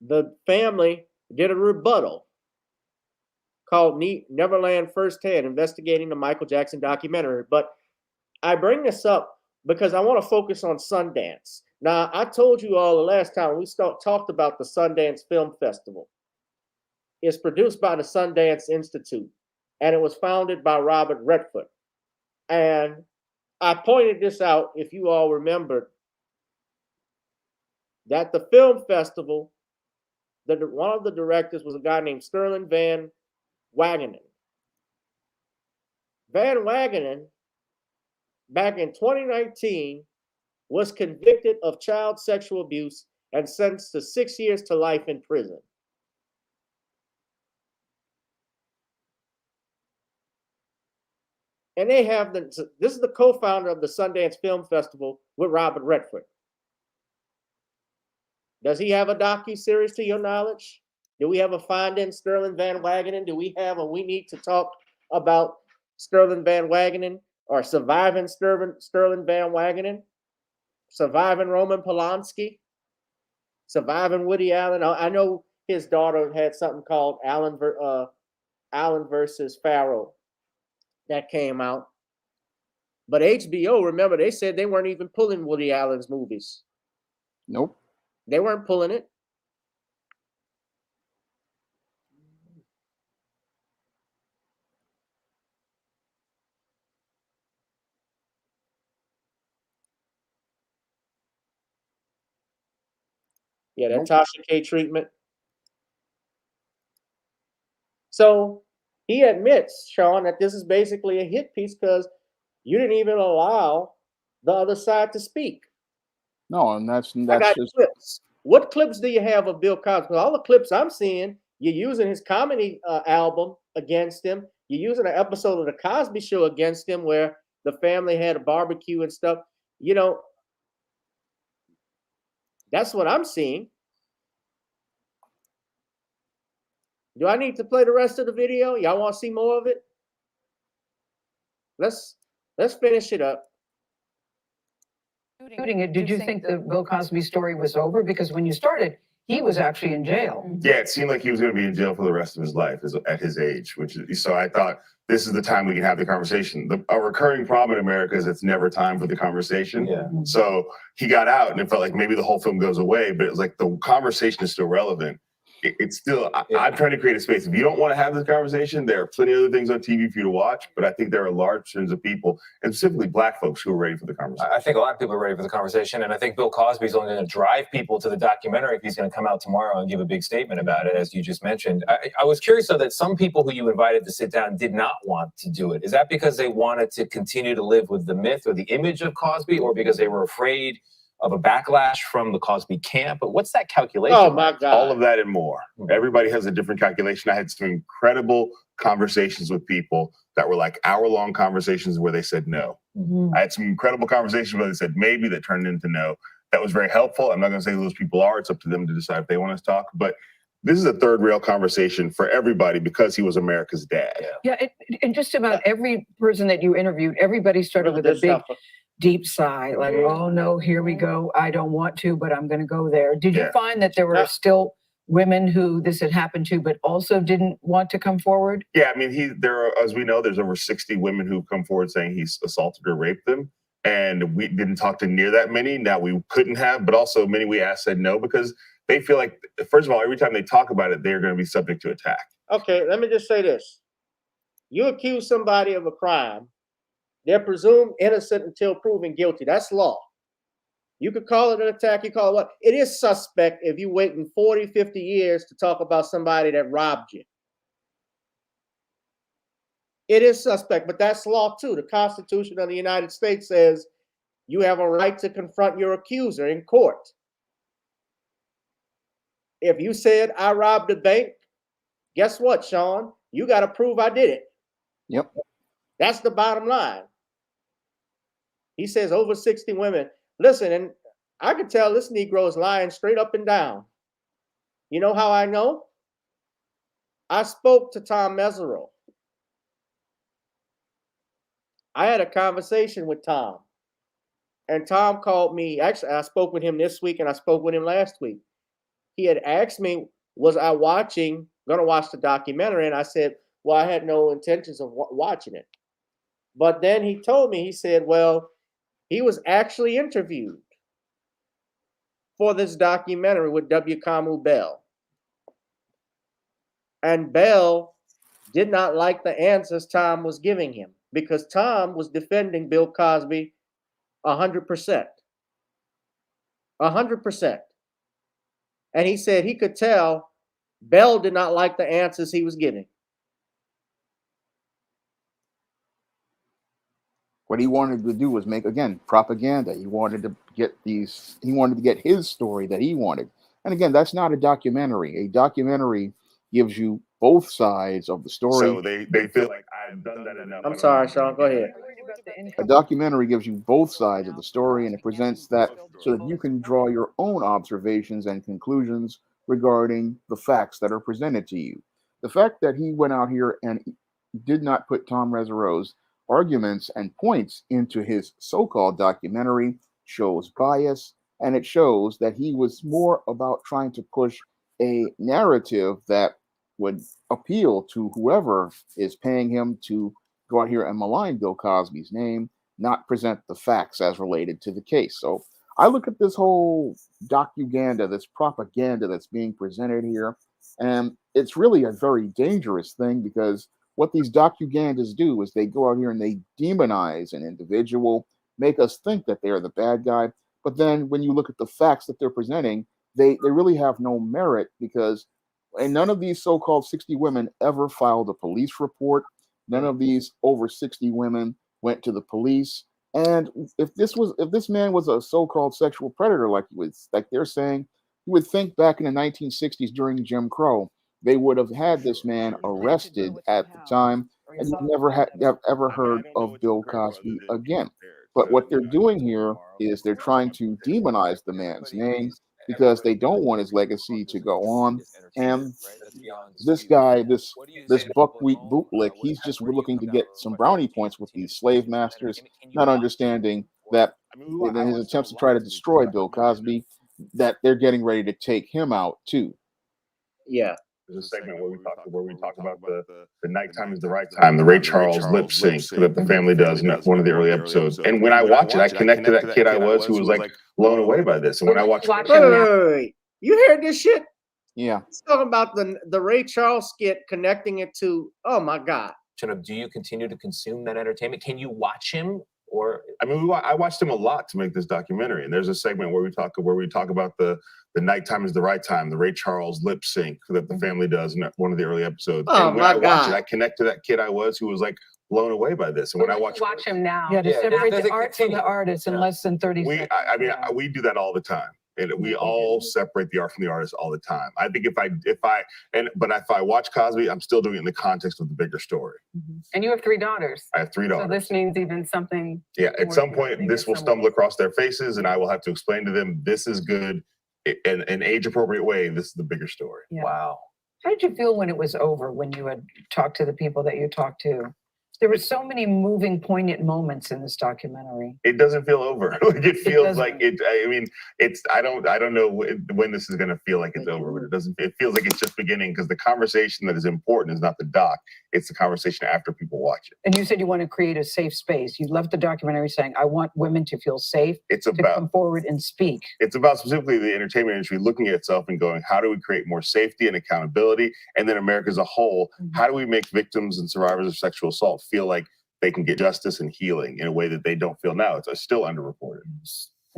The family did a rebuttal called Neverland Firsthand, investigating the Michael Jackson documentary. But I bring this up because I want to focus on Sundance. Now, I told you all the last time we talked about the Sundance Film Festival. It's produced by the Sundance Institute, and it was founded by Robert Redford. And I pointed this out, if you all remember, that the film festival, one of the directors was a guy named Sterling Van Wagenen. Van Wagenen, back in 2019, was convicted of child sexual abuse and sentenced to 6 years to life in prison. And they have this is the co-founder of the Sundance Film Festival with Robert Redford. Does he have a docu-series to your knowledge? Do we have a Finding Sterling Van Wagenen? Do we have a We Need to Talk about Sterling Van Wagenen or Surviving Sterling Van Wagenen? Surviving Roman Polanski? Surviving Woody Allen? I know his daughter had something called Allen versus Farrell that came out. But HBO, remember, they said they weren't even pulling Woody Allen's movies. Nope. They weren't pulling it. Yeah, that Tasha K treatment. So he admits, Shawn, that this is basically a hit piece because you didn't even allow the other side to speak. No, and that's I got just clips. What clips do you have of Bill Cosby? All the clips I'm seeing, you're using his comedy album against him. You're using an episode of the Cosby Show against him where the family had a barbecue and stuff. You know, that's what I'm seeing. Do I need to play the rest of the video? Y'all want to see more of it? Let's finish it up. Shooting it, did you think the Bill Cosby story was over? Because when you started, he was actually in jail. Yeah, it seemed like he was going to be in jail for the rest of his life at his age, so I thought this is the time we can have the conversation. A recurring problem in America is it's never time for the conversation. Yeah. So he got out and it felt like maybe the whole film goes away, but it was like the conversation is still relevant. It's still, I'm trying to create a space. If you don't want to have this conversation, there are plenty of other things on TV for you to watch, but I think there are large percentages of people, and specifically Black folks, who are ready for the conversation. I think a lot of people are ready for the conversation, and I think Bill Cosby is only going to drive people to the documentary if he's going to come out tomorrow and give a big statement about it, as you just mentioned. I was curious, though, that some people who you invited to sit down did not want to do it. Is that because they wanted to continue to live with the myth or the image of Cosby, or because they were afraid of a backlash from the Cosby camp? But what's that calculation? Oh, my God. All of that and more. Everybody has a different calculation. I had some incredible conversations with people that were like hour-long conversations where they said no. I had some incredible conversations where they said maybe, that turned into no. That was very helpful. I'm not going to say who those people are. It's up to them to decide if they want us to talk. But this is a third rail conversation for everybody because he was America's dad. Yeah, and just about every person that you interviewed, everybody started with a big, deep sigh, like, oh no, here we go. I don't want to, but I'm going to go there. Did you find that there were still women who this had happened to, but also didn't want to come forward? Yeah, I mean, there are, as we know, there's over 60 women who've come forward saying he's assaulted or raped them. And we didn't talk to near that many. Now, we couldn't have, but also many we asked said no, because they feel like, first of all, every time they talk about it, they're going to be subject to attack. Okay, let me just say this. You accuse somebody of a crime, they're presumed innocent until proven guilty. That's law. You could call it an attack, you call it what? It is suspect if you're waiting 40, 50 years to talk about somebody that robbed you. It is suspect, but that's law too. The Constitution of the United States says you have a right to confront your accuser in court. If you said, I robbed a bank, guess what, Shawn? You got to prove I did it. Yep. That's the bottom line. He says over 60 women. Listen, and I can tell this Negro is lying straight up and down. You know how I know? I spoke to Tom Mesereau. I had a conversation with Tom. And Tom called me. Actually, I spoke with him this week and I spoke with him last week. He had asked me, was I going to watch the documentary? And I said, well, I had no intentions of watching it. But then he told me, he said, well, he was actually interviewed for this documentary with W. Kamau Bell. And Bell did not like the answers Tom was giving him because Tom was defending Bill Cosby 100%. 100%. And he said he could tell Bell did not like the answers he was giving. What he wanted to do was make, again, propaganda. He wanted to get his story that he wanted. And again, that's not a documentary. A documentary gives you both sides of the story. So they feel like I've done that enough. I'm sorry, Shawn, go ahead. A documentary gives you both sides of the story, and it presents that so that you can draw your own observations and conclusions regarding the facts that are presented to you. The fact that he went out here and did not put Tom Resero's arguments and points into his so-called documentary shows bias, and it shows that he was more about trying to push a narrative that would appeal to whoever is paying him to go out here and malign Bill Cosby's name, not present the facts as related to the case. So I look at this whole docuganda, this propaganda that's being presented here, and it's really a very dangerous thing because what these docugandas do is they go out here and they demonize an individual, make us think that they're the bad guy. But then when you look at the facts that they're presenting, they really have no merit because and none of these so-called 60 women ever filed a police report. None of these over 60 women went to the police. And if this man was a so-called sexual predator, like they're saying, you would think back in the 1960s during Jim Crow, they would have had this man arrested at the time, and you've never have ever heard of Bill Cosby again. But what they're doing here is they're trying to demonize the man's name because they don't want his legacy to go on. And this guy, this buckwheat bootlick, he's just looking to get some brownie points with these slave masters, not understanding that in his attempts to try to destroy Bill Cosby, that they're getting ready to take him out too. Yeah. There's a segment where we talk about the nighttime is the right time, the Ray Charles lip sync that the family does in one of the early episodes. And when I watch it, I connect to that kid I was who was like blown away by this. And when I watch wait. You heard this shit? Yeah. It's talking about the Ray Charles skit, connecting it to, oh my God. Do you continue to consume that entertainment? Can you watch him? Or I mean, I watched him a lot to make this documentary, and there's a segment where we talk about the nighttime is the right time, the Ray Charles lip sync that the family does in one of the early episodes. Oh and when my I watch God. it, I connect to that kid I was who was like blown away by this. And when I watch him now, Yeah, to separate the art from the artist in less than 30 seconds. we do that all the time. And we all separate the art from the artist all the time. I think if I watch Cosby, I'm still doing it in the context of the bigger story. And you have 3 daughters. I have 3 daughters. So this means even something. Yeah, at some point, this will stumble across their faces, and I will have to explain to them this is good in an age-appropriate way. This is the bigger story. Yeah. Wow. How did you feel when it was over, when you had talked to the people that you talked to? There were so many moving, poignant moments in this documentary. It doesn't feel over. It feels like it. I mean, it's. I don't know when this is going to feel like it's over, but it doesn't. It feels like it's just beginning because the conversation that is important is not the doc; it's the conversation after people watch it. And you said you want to create a safe space. You left the documentary saying, "I want women to feel safe to come forward and speak." It's about specifically the entertainment industry looking at itself and going, "How do we create more safety and accountability?" And then America as a whole, how do we make victims and survivors of sexual assault feel like they can get justice and healing in a way that they don't feel now? It's still underreported.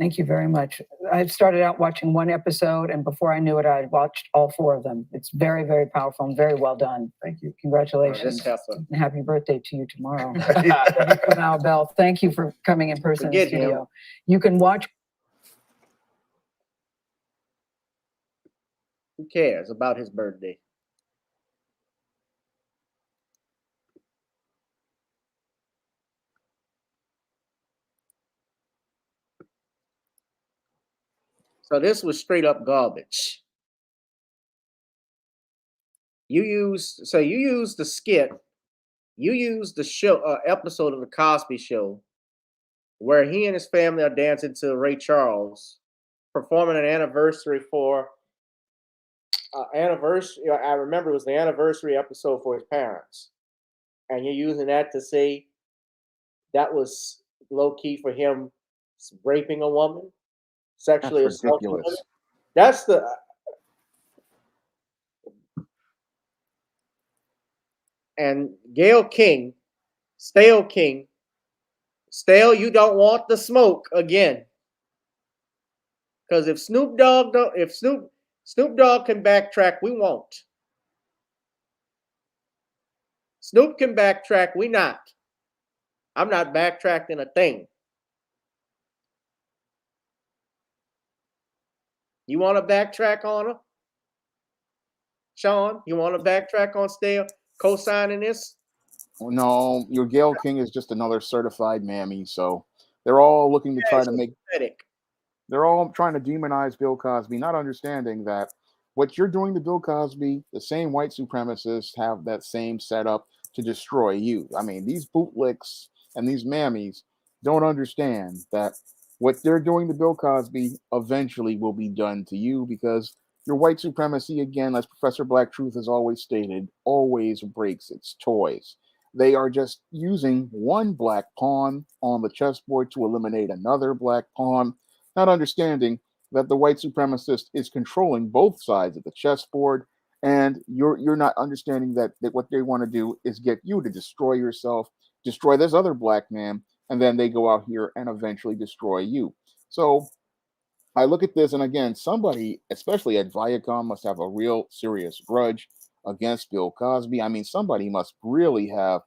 Thank you very much. I started out watching 1 episode, and before I knew it, I had watched all 4 of them. It's very, very powerful and very well done. Thank you. Congratulations. And happy birthday to you tomorrow. Kamau Bell, thank you for coming in person in the studio. You can watch. Who cares about his birthday? So this was straight up garbage. You used the skit, you used the show episode of the Cosby Show, where he and his family are dancing to Ray Charles, performing an anniversary for anniversary. I remember it was the anniversary episode for his parents, and you're using that to say that was low key for him raping a woman. Sexually assaulting women. That's the and Gayle King, Stale King, Stale, you don't want the smoke again. Because if Snoop Dogg can backtrack, we won't. Snoop can backtrack, we not. I'm not backtracking a thing. You want to backtrack on her? Shawn, you want to backtrack on Stale co-signing this? No, your Gail King is just another certified mammy. So they're all looking to try to make. Pathetic. They're all trying to demonize Bill Cosby, not understanding that what you're doing to Bill Cosby, the same white supremacists have that same setup to destroy you. I mean, these bootlicks and these mammies don't understand that what they're doing to Bill Cosby eventually will be done to you because your white supremacy, again, as Professor Black Truth has always stated, always breaks its toys. They are just using one black pawn on the chessboard to eliminate another black pawn, not understanding that the white supremacist is controlling both sides of the chessboard, and you're not understanding that what they want to do is get you to destroy yourself, destroy this other black man, and then they go out here and eventually destroy you. So I look at this, and again, somebody, especially at Viacom, must have a real serious grudge against Bill Cosby. I mean, somebody must really have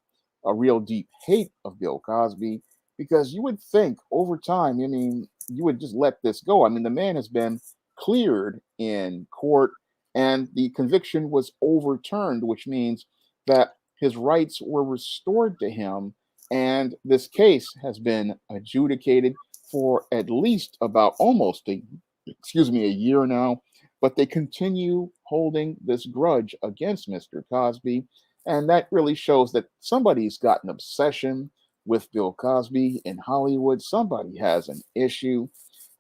a real deep hate of Bill Cosby because you would think over time, I mean, you would just let this go. I mean, the man has been cleared in court and the conviction was overturned, which means that his rights were restored to him. And this case has been adjudicated for at least about almost a year now, but they continue holding this grudge against Mr. Cosby. And that really shows that somebody's got an obsession with Bill Cosby in Hollywood. Somebody has an issue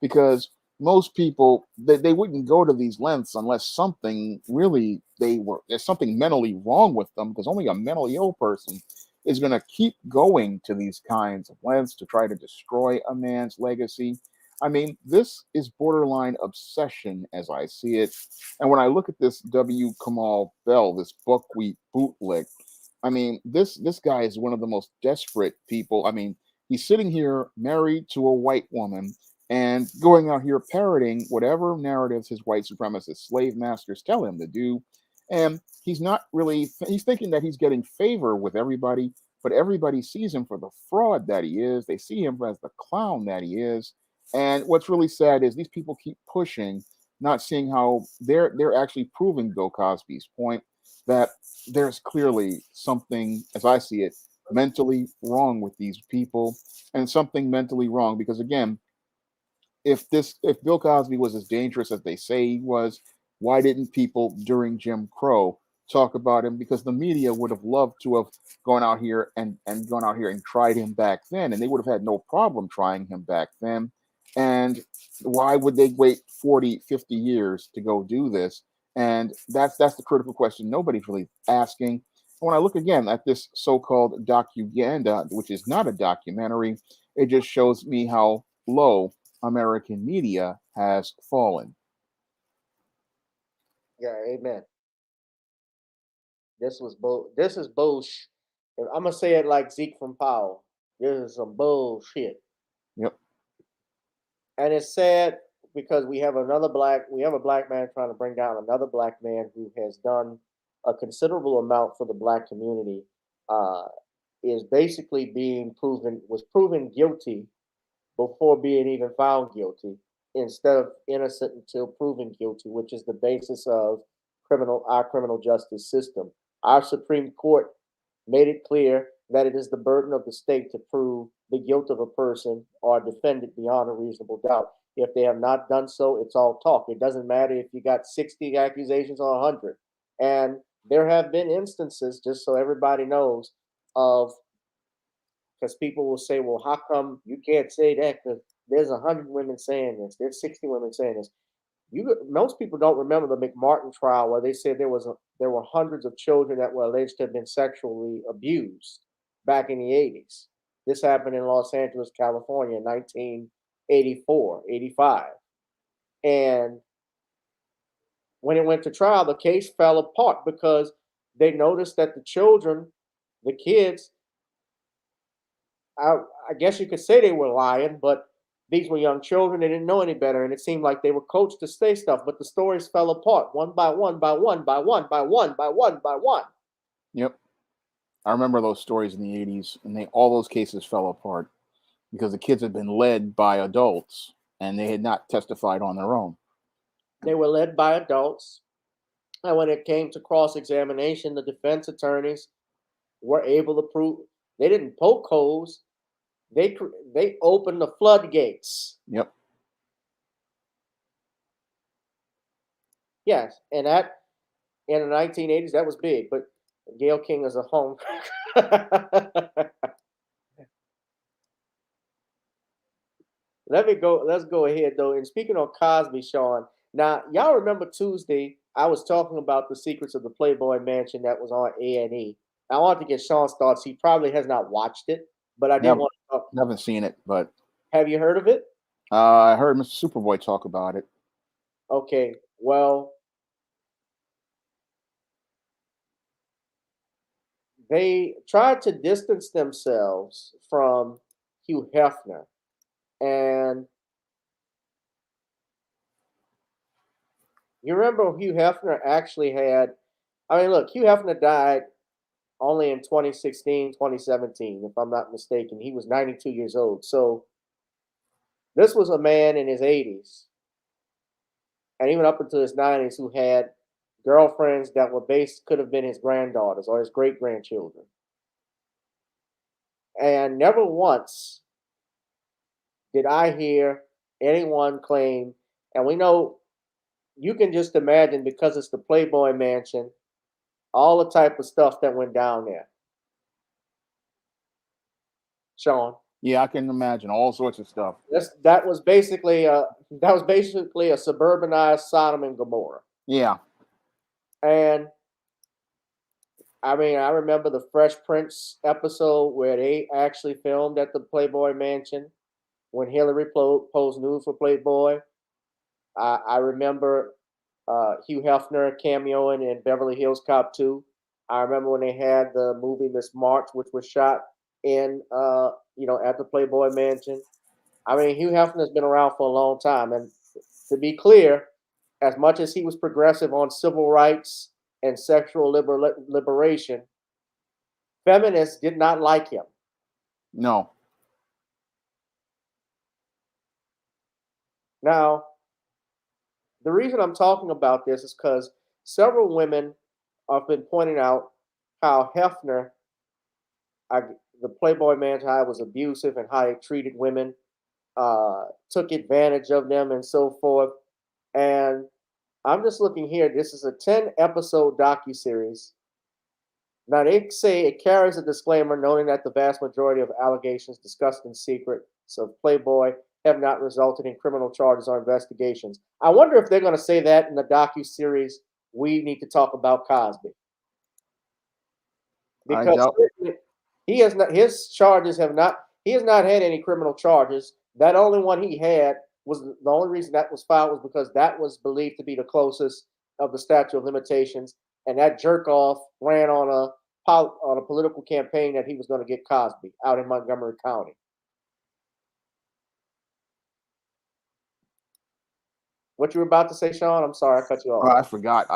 because most people they wouldn't go to these lengths unless something really there's something mentally wrong with them, because only a mentally ill person is going to keep going to these kinds of lengths to try to destroy a man's legacy. I mean, this is borderline obsession as I see it. And when I look at this Kamau Bell, this buckwheat bootleg, I mean, this guy is one of the most desperate people. I mean, he's sitting here married to a white woman and going out here parroting whatever narratives his white supremacist slave masters tell him to do. And he's not really, he's thinking that he's getting favor with everybody, but everybody sees him for the fraud that he is. They see him as the clown that he is. And what's really sad is these people keep pushing, not seeing how they're actually proving Bill Cosby's point that there's clearly something, as I see it, mentally wrong with these people, and something mentally wrong because again, if Bill Cosby was as dangerous as they say he was, why didn't people during Jim Crow talk about him? Because the media would have loved to have gone out here and tried him back then, and they would have had no problem trying him back then. And why would they wait 40, 50 years to go do this? And that's the critical question nobody's really asking. When I look again at this so-called docuganda, which is not a documentary, it just shows me how low American media has fallen. Yeah, amen. This is bullshit. I'm gonna say it like Zeke from Powell. This is some bullshit. Yep. And it's sad because we have a black man trying to bring down another black man who has done a considerable amount for the black community. Is basically was proven guilty before being even found guilty, instead of innocent until proven guilty, which is the basis of our criminal justice system. Our Supreme Court made it clear that it is the burden of the state to prove the guilt of a person or defendant beyond a reasonable doubt. If they have not done so, it's all talk. It doesn't matter if you got 60 accusations or 100. And there have been instances, just so everybody knows, because people will say, well, how come you can't say that? Because there's 100 women saying this. There's 60 women saying this. Most people don't remember the McMartin trial where they said there were hundreds of children that were alleged to have been sexually abused back in the 80s. This happened in Los Angeles, California in 1984, 85. And when it went to trial, the case fell apart because they noticed that the kids, I guess you could say they were lying, but these were young children. They didn't know any better, and it seemed like they were coached to say stuff. But the stories fell apart one by one, by one, by one, by one, by one, by one. Yep. I remember those stories in the 80s, and all those cases fell apart because the kids had been led by adults, and they had not testified on their own. They were led by adults. And when it came to cross-examination, the defense attorneys were able to prove they didn't poke holes. They opened the floodgates. Yep. Yes, and that in the 1980s that was big. But Gayle King is a home. Let's go ahead though. And speaking of Cosby, Shawn. Now y'all remember Tuesday? I was talking about the secrets of the Playboy Mansion that was on A&E. I wanted to get Shawn's thoughts. He probably has not watched it, but I did Never, want to talk. haven't seen it, but Have you heard of it? I heard Mr. Superboy talk about it. Okay, well, they tried to distance themselves from Hugh Hefner, and you remember Hugh Hefner actually had. I mean, look, Hugh Hefner died only in 2016, 2017, if I'm not mistaken. He was 92 years old. So this was a man in his 80s and even up into his 90s who had girlfriends that were could have been his granddaughters or his great grandchildren. And never once did I hear anyone claim, and we know you can just imagine because it's the Playboy Mansion, all the type of stuff that went down there. Shawn. Yeah, I can imagine all sorts of stuff. That was basically a suburbanized Sodom and Gomorrah. Yeah. And I mean, I remember the Fresh Prince episode where they actually filmed at the Playboy Mansion when Hillary posed nude for Playboy. I remember Hugh Hefner cameoing in Beverly Hills Cop 2. I remember when they had the movie Miss March, which was shot in at the Playboy Mansion. I mean, Hugh Hefner has been around for a long time, and to be clear, as much as he was progressive on civil rights and sexual liberation, feminists did not like him. No. Now, the reason I'm talking about this is because several women have been pointing out how Hefner, the Playboy Mansion, how he was abusive and how he treated women, took advantage of them and so forth. And I'm just looking here. This is a 10-episode docuseries. Now, they say it carries a disclaimer noting that the vast majority of allegations discussed in secret of Playboy have not resulted in criminal charges or investigations. I wonder if they're going to say that in the docuseries, We Need to Talk About Cosby. Because he has not, his charges have not, he has not had any criminal charges. That only one he had was the only reason that was filed was because that was believed to be the closest of the statute of limitations. And that jerk off ran on a political campaign that he was going to get Cosby out in Montgomery County. What you were about to say, Shawn? I'm sorry, I cut you off. I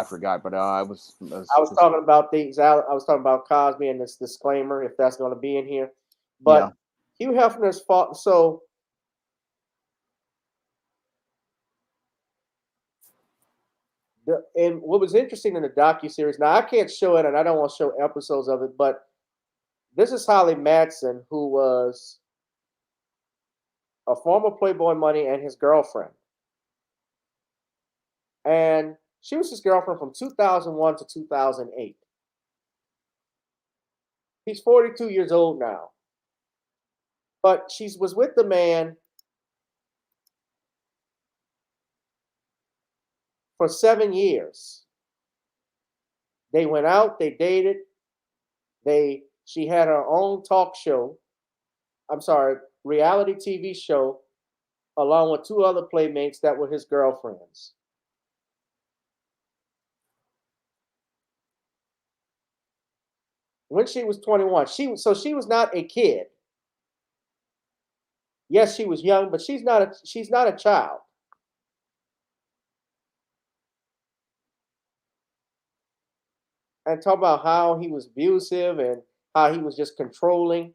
forgot, but I was talking about I was talking about Cosby and this disclaimer, if that's going to be in here. But Hugh Hefner's fault. So and what was interesting in the docuseries, now I can't show it and I don't want to show episodes of it, but this is Holly Madsen, who was a former Playboy Money and his girlfriend. And she was his girlfriend from 2001 to 2008. He's 42 years old now. But she was with the man for 7 years. They went out, they dated. She had her own talk show. Reality TV show, along with 2 other playmates that were his girlfriends. When she was 21, she was not a kid. Yes, she was young, but she's not a child. And talk about how he was abusive and how he was just controlling.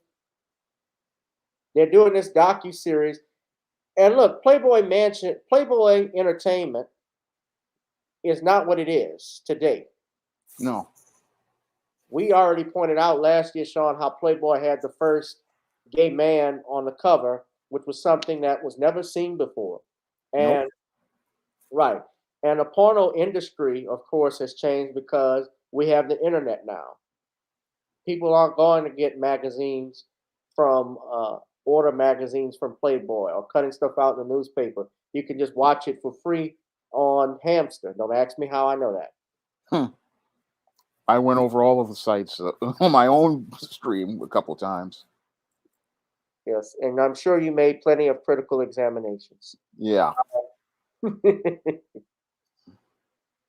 They're doing this docuseries. And look, Playboy Mansion, Playboy Entertainment is not what it is today. No. we already pointed out last year, Shawn, how Playboy had the first gay man on the cover, which was something that was never seen before. And right. And the porno industry, of course, has changed because we have the internet now. People aren't going to get magazines from order magazines from Playboy or cutting stuff out in the newspaper. You can just watch it for free on Hamster. Don't ask me how I know that. I went over all of the sites on my own stream a couple times. Yes, and I'm sure you made plenty of critical examinations. Yeah.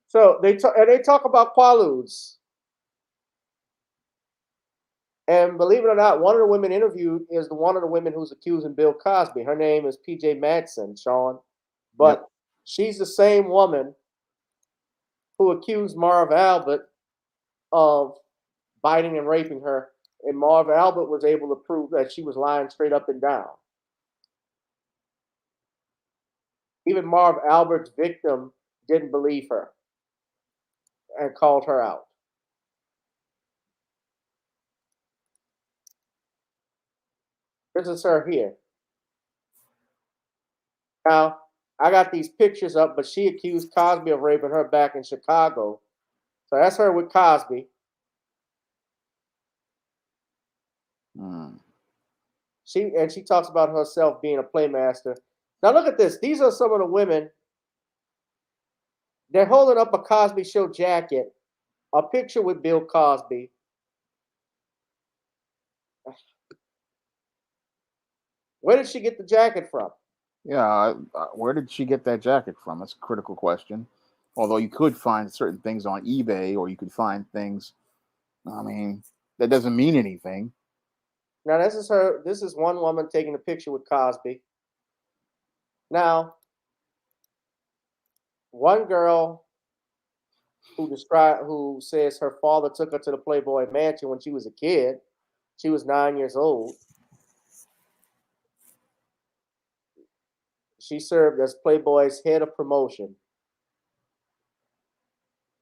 So they talk about quaaludes. And believe it or not, one of the women interviewed is one of the women who's accusing Bill Cosby. Her name is PJ Madsen, Shawn. But she's the same woman who accused Marv Albert of biting and raping her. And Marv Albert was able to prove that she was lying straight up and down. Even Marv Albert's victim didn't believe her and called her out. This is her here. Now, I got these pictures up, but she accused Cosby of raping her back in Chicago. So that's her with Cosby. She talks about herself being a playmaster. Now look at this. These are some of the women. They're holding up a Cosby Show jacket, a picture with Bill Cosby. Where did she get the jacket from? Yeah, where did she get that jacket from? That's a critical question. Although you could find certain things on eBay, or you could find things. I mean, that doesn't mean anything. Now this is her. This is one woman taking a picture with Cosby. Now, one girl who says her father took her to the Playboy Mansion when she was a kid. She was 9 years old. She served as Playboy's head of promotion.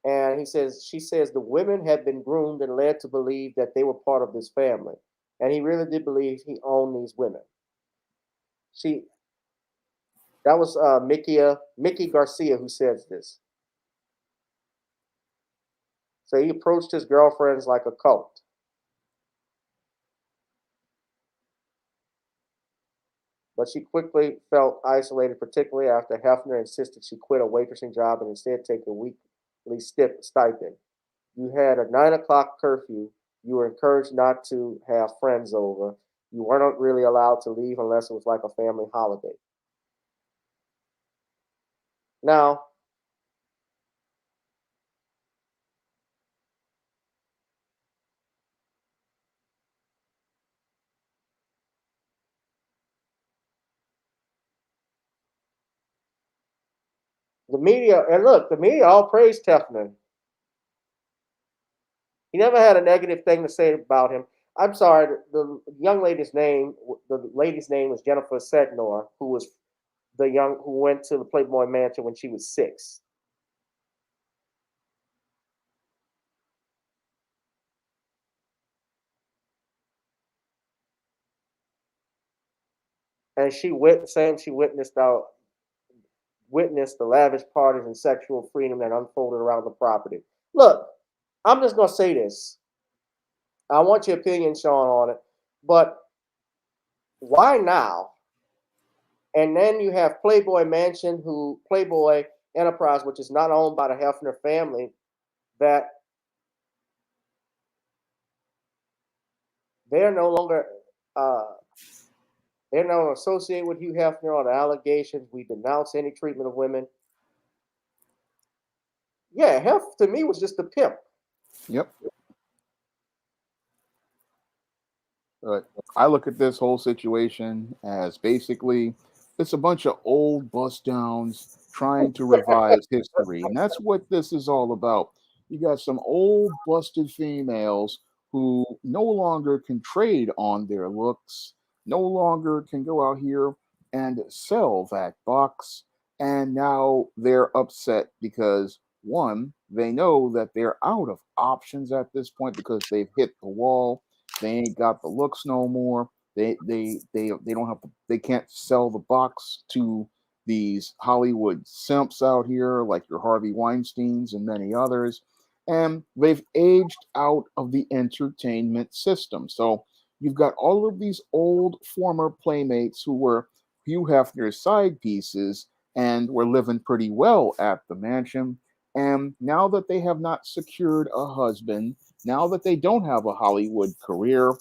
And she says the women had been groomed and led to believe that they were part of this family. And he really did believe he owned these women. That was Mickey Garcia who says this. So he approached his girlfriends like a cult. But she quickly felt isolated, particularly after Hefner insisted she quit a waitressing job and instead take a weekly stipend. You had a 9 o'clock curfew. You were encouraged not to have friends over. You weren't really allowed to leave unless it was like a family holiday. Now, the media all praised Hefner. He never had a negative thing to say about him. I'm sorry, the lady's name was Jennifer Sednor, who went to the Playboy Mansion when she was 6. And she witnessed the lavish parties and sexual freedom that unfolded around the property. Look, I'm just gonna say this. I want your opinion, Shawn, on it. But why now? And then you have Playboy Mansion, Playboy Enterprise, which is not owned by the Hefner family, that they're no longer associated with Hugh Hefner on the allegations. We denounce any treatment of women. Yeah, Hef to me was just a pimp. Yep. But I look at this whole situation as basically it's a bunch of old bust downs trying to revise history. And that's what this is all about. You got some old busted females who no longer can trade on their looks, no longer can go out here and sell that box. And now they're upset because One, they know that they're out of options at this point because they've hit the wall. They ain't got the looks no more. They don't have they can't sell the box to these Hollywood simps out here like your Harvey Weinsteins and many others. And they've aged out of the entertainment system. So you've got all of these old former playmates who were Hugh Hefner's side pieces and were living pretty well at the mansion. And now that they have not secured a husband, now that they don't have a Hollywood career,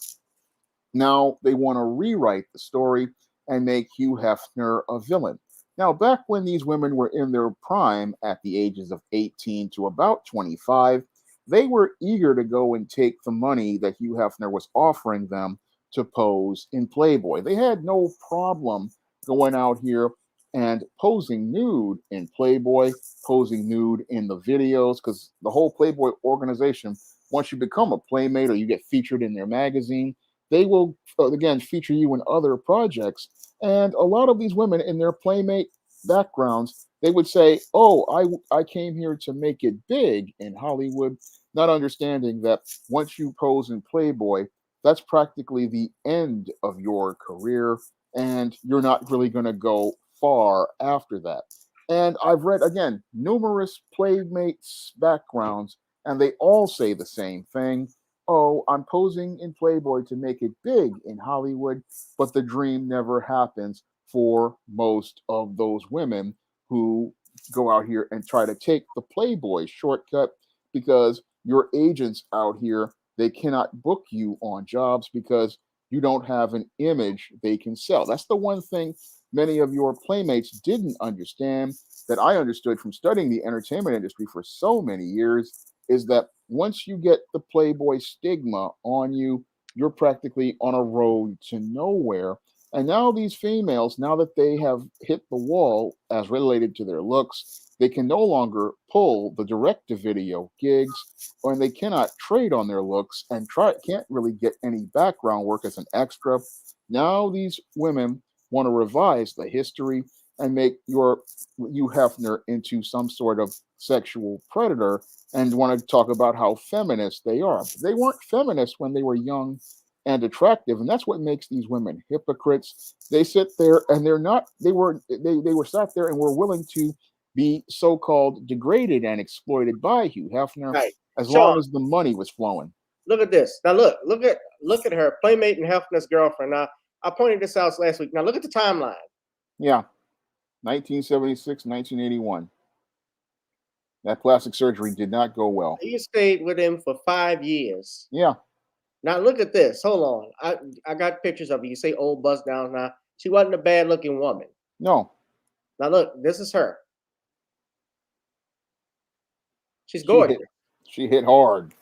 now they want to rewrite the story and make Hugh Hefner a villain. Now, back when these women were in their prime at the ages of 18 to about 25, they were eager to go and take the money that Hugh Hefner was offering them to pose in Playboy. They had no problem going out here and posing nude in Playboy, posing nude in the videos, because the whole Playboy organization, once you become a playmate or you get featured in their magazine, they will again feature you in other projects. And a lot of these women in their playmate backgrounds, they would say, "Oh, I came here to make it big in Hollywood," not understanding that once you pose in Playboy, that's practically the end of your career, and you're not really going to go far after that. And I've read again numerous playmates backgrounds, and they all say the same thing. Oh, I'm posing in Playboy to make it big in Hollywood, but the dream never happens for most of those women who go out here and try to take the Playboy shortcut because your agents out here, they cannot book you on jobs because you don't have an image they can sell. That's the one thing many of your playmates didn't understand that I understood from studying the entertainment industry for so many years is that once you get the Playboy stigma on you, you're practically on a road to nowhere. And now these females, now that they have hit the wall as related to their looks, they can no longer pull the direct to video gigs, or they cannot trade on their looks and can't really get any background work as an extra. Now these women want to revise the history and make Hugh Hefner into some sort of sexual predator and want to talk about how feminist they are. They weren't feminists when they were young and attractive, and that's what makes these women hypocrites. They sit there and they're not. They were sat there and were willing to be so-called degraded and exploited by Hugh Hefner Right. as Shawn, long as the money was flowing. look at this. Now look at her playmate and Hefner's girlfriend. Now I pointed this out last week. Now look at the timeline. Yeah, 1976, 1981. That plastic surgery did not go well. You stayed with him for 5 years. Yeah. Now look at this. Hold on. I got pictures of her. You say old bust down. Now she wasn't a bad looking woman. No. Now look, this is her. She's gorgeous. She hit hard.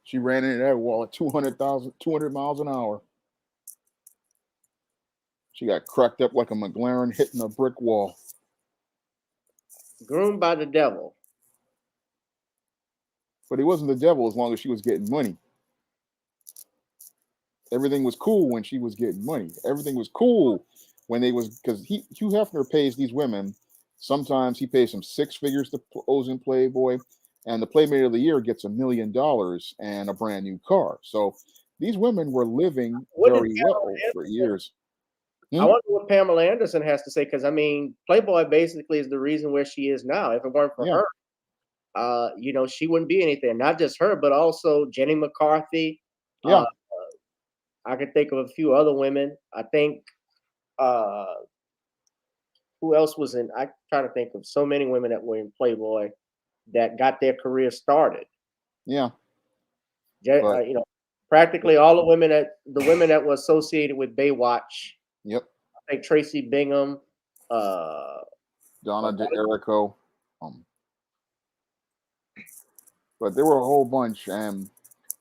She ran into that wall at 200 miles an hour. She got cracked up like a McLaren hitting a brick wall. Groomed by the devil. But he wasn't the devil as long as she was getting money. Everything was cool when she was getting money. Everything was cool when they was because Hugh Hefner pays these women. Sometimes he pays them 6 figures to pose in Playboy, and the Playmate of the Year gets $1 million and a brand new car. So these women were living very well for years. I wonder what Pamela Anderson has to say, because I mean, Playboy basically is the reason where she is now. If it weren't for her, she wouldn't be anything. Not just her, but also Jenny McCarthy. Yeah. I could think of a few other women. I think who else was in? I try to think of so many women that were in Playboy that got their career started. Yeah. Practically all the women that were associated with Baywatch. Yep. I think Tracy Bingham, Donna DeErico. But there were a whole bunch, and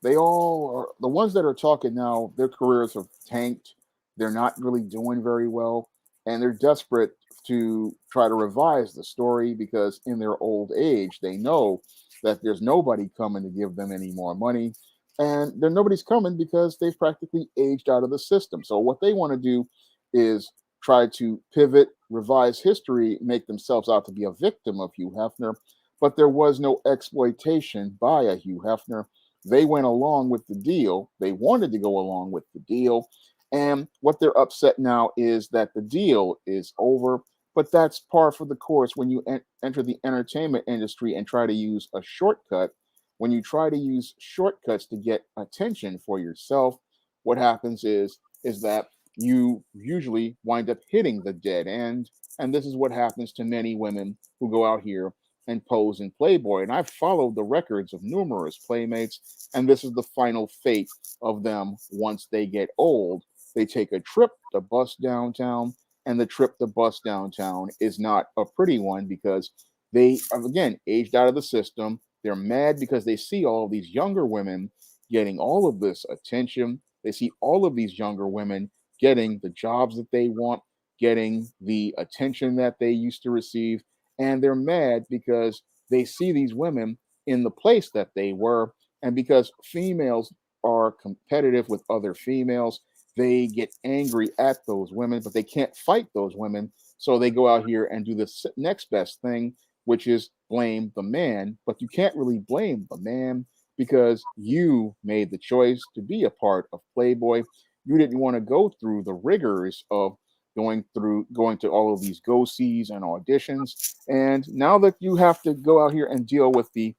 they all are the ones that are talking now. Their careers have tanked. They're not really doing very well, and they're desperate to try to revise the story because in their old age, they know that there's nobody coming to give them any more money, and nobody's coming because they've practically aged out of the system. So what they want to do is try to pivot, revise history, make themselves out to be a victim of Hugh Hefner. but there was no exploitation by a Hugh Hefner. They went along with the deal. They wanted to go along with the deal. And what they're upset now is that the deal is over. But that's par for the course when you enter the entertainment industry and try to use a shortcut. When you try to use shortcuts to get attention for yourself, what happens is that you usually wind up hitting the dead end. And this is what happens to many women who go out here and pose in Playboy. And I've followed the records of numerous playmates, and this is the final fate of them once they get old. They take a trip to bust downtown, and the trip to bust downtown is not a pretty one because they have, again, aged out of the system. They're mad because they see all of these younger women getting all of this attention. They see all of these younger women getting the jobs that they want, getting the attention that they used to receive. And they're mad because they see these women in the place that they were. And because females are competitive with other females, they get angry at those women, but they can't fight those women. So they go out here and do the next best thing, which is blame the man. But you can't really blame the man because you made the choice to be a part of Playboy. You didn't want to go through the rigors of going to all of these go-sees and auditions. And now that you have to go out here and deal with the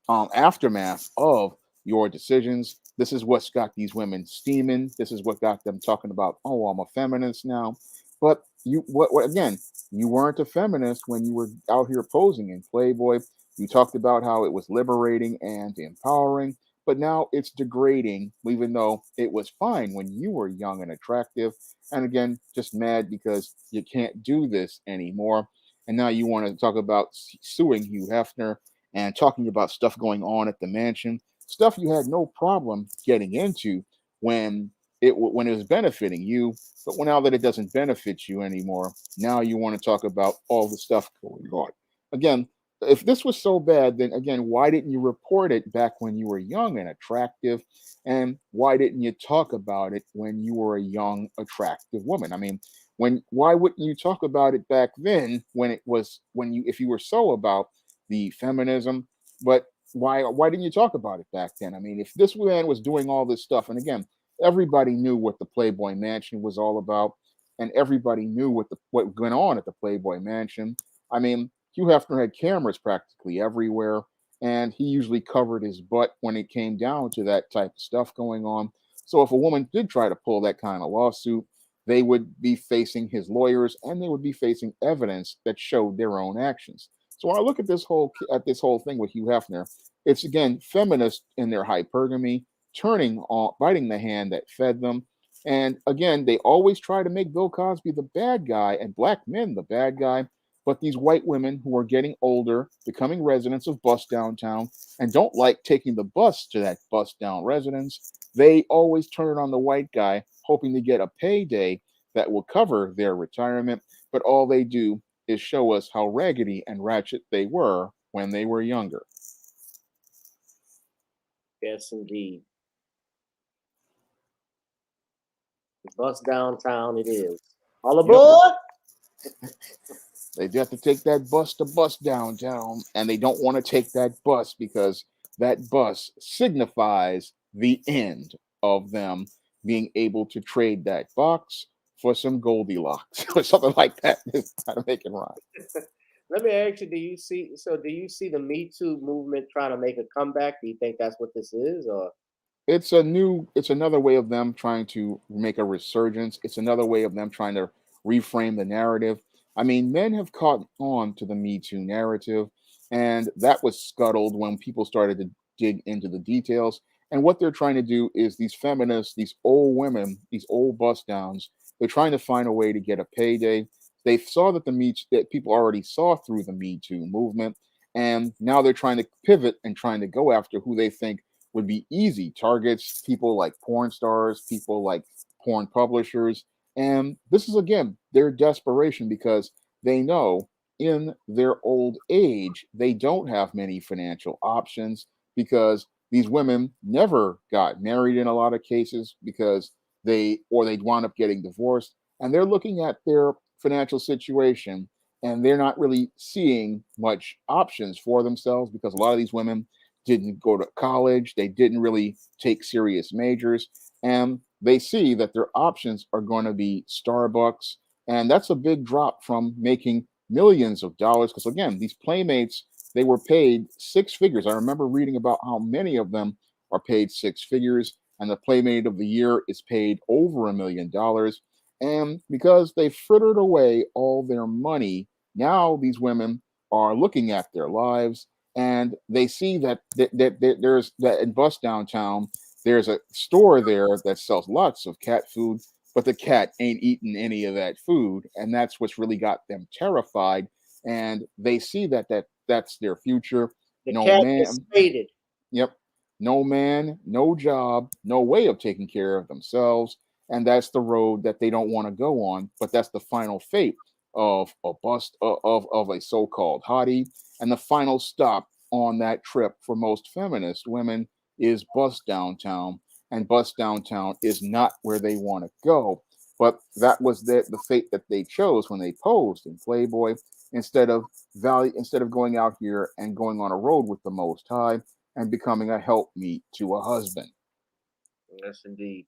aftermath of your decisions, this is what's got these women steaming. This is what got them talking about, oh, I'm a feminist now. But what again, you weren't a feminist when you were out here posing in Playboy. You talked about how it was liberating and empowering, but now it's degrading, even though it was fine when you were young and attractive. And again, just mad because you can't do this anymore. And now you want to talk about suing Hugh Hefner and talking about stuff going on at the mansion, stuff you had no problem getting into when it was benefiting you. But now that it doesn't benefit you anymore, now you want to talk about all the stuff going on. Again, if this was so bad, then again, why didn't you report it back when you were young and attractive? And why didn't you talk about it when you were a young, attractive woman? I mean, why wouldn't you talk about it back then if you were so about the feminism? But why didn't you talk about it back then? I mean, if this man was doing all this stuff, and again, everybody knew what the Playboy Mansion was all about, and everybody knew what went on at the Playboy Mansion. I mean, Hugh Hefner had cameras practically everywhere, and he usually covered his butt when it came down to that type of stuff going on. So if a woman did try to pull that kind of lawsuit, they would be facing his lawyers, and they would be facing evidence that showed their own actions. So when I look at this whole thing with Hugh Hefner, it's again feminists in their hypergamy, biting the hand that fed them. And again, they always try to make Bill Cosby the bad guy and black men the bad guy. But these white women who are getting older, becoming residents of Bust Downtown, and don't like taking the bus to that Bust Down residence, they always turn it on the white guy, hoping to get a payday that will cover their retirement. But all they do is show us how raggedy and ratchet they were when they were younger. Yes, indeed. Bust downtown it is. All aboard! Yep. They have to take that bus to Bust Downtown, and they don't want to take that bus because that bus signifies the end of them being able to trade that box for some Goldilocks or something like that. It's kind of making rhyme. Let me ask you, do you see the Me Too movement trying to make a comeback? Do you think that's what this is, or It's another way of them trying to make a resurgence. It's another way of them trying to reframe the narrative. I mean, men have caught on to the Me Too narrative, and that was scuttled when people started to dig into the details. And what they're trying to do is these feminists, these old women, these old bust downs, they're trying to find a way to get a payday. They saw that people already saw through the Me Too movement, and now they're trying to pivot and trying to go after who they think would be easy targets, people like porn stars, people like porn publishers. And this is, again, their desperation because they know in their old age, they don't have many financial options because these women never got married in a lot of cases because they'd wound up getting divorced. And they're looking at their financial situation and they're not really seeing much options for themselves because a lot of these women didn't go to college, they didn't really take serious majors, and they see that their options are going to be Starbucks, and that's a big drop from making millions of dollars because again, these playmates, they were paid six figures. I remember reading about how many of them are paid six figures, and the Playmate of the Year is paid over $1 million. And because they frittered away all their money, now these women are looking at their lives and they see that there's that in Bus Downtown, there's a store there that sells lots of cat food, but the cat ain't eating any of that food. And that's what's really got them terrified. And they see that's their future. The No cat is man. faded. Yep. No man, no job, no way of taking care of themselves. And that's the road that they don't want to go on. But that's the final fate of a bust of a so-called hottie. And the final stop on that trip for most feminist women is Bus Downtown. And Bus Downtown is not where they want to go. But that was the fate that they chose when they posed in Playboy instead of going out here and going on a road with the Most High and becoming a helpmeet to a husband. Yes, indeed.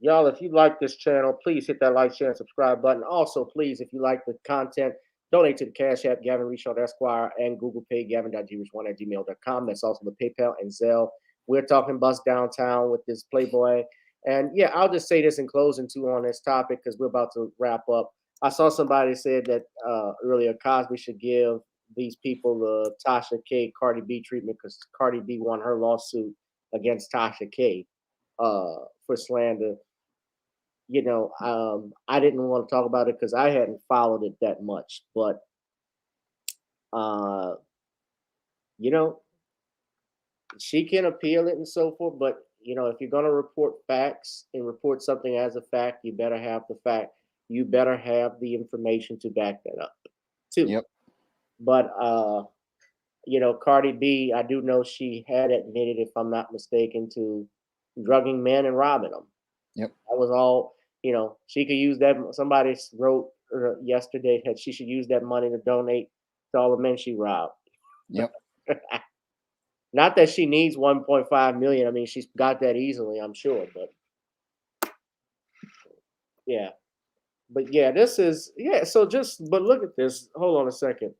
Y'all, if you like this channel, please hit that like, share, and subscribe button. Also, please, if you like the content, donate to the Cash App, Gavin Richard Esquire, and GooglePay, gavin.grich1@gmail.com. That's also the PayPal and Zelle. We're talking Bus Downtown with this Playboy. And yeah, I'll just say this in closing too on this topic because we're about to wrap up. I saw somebody said that earlier Cosby should give these people the Tasha K, Cardi B treatment because Cardi B won her lawsuit against Tasha K for slander. I didn't want to talk about it because I hadn't followed it that much, but she can appeal it and so forth. But if you're gonna report facts and report something as a fact, you better have the fact. You better have the information to back that up, too. Yep. But Cardi B, I do know she had admitted, if I'm not mistaken, to drugging men and robbing them. Yep. That was all. She could use that. Somebody wrote yesterday that she should use that money to donate to all the men she robbed. Yep. Not that she needs 1.5 million. I mean, she's got that easily, I'm sure. But yeah, this is So but look at this. Hold on a second.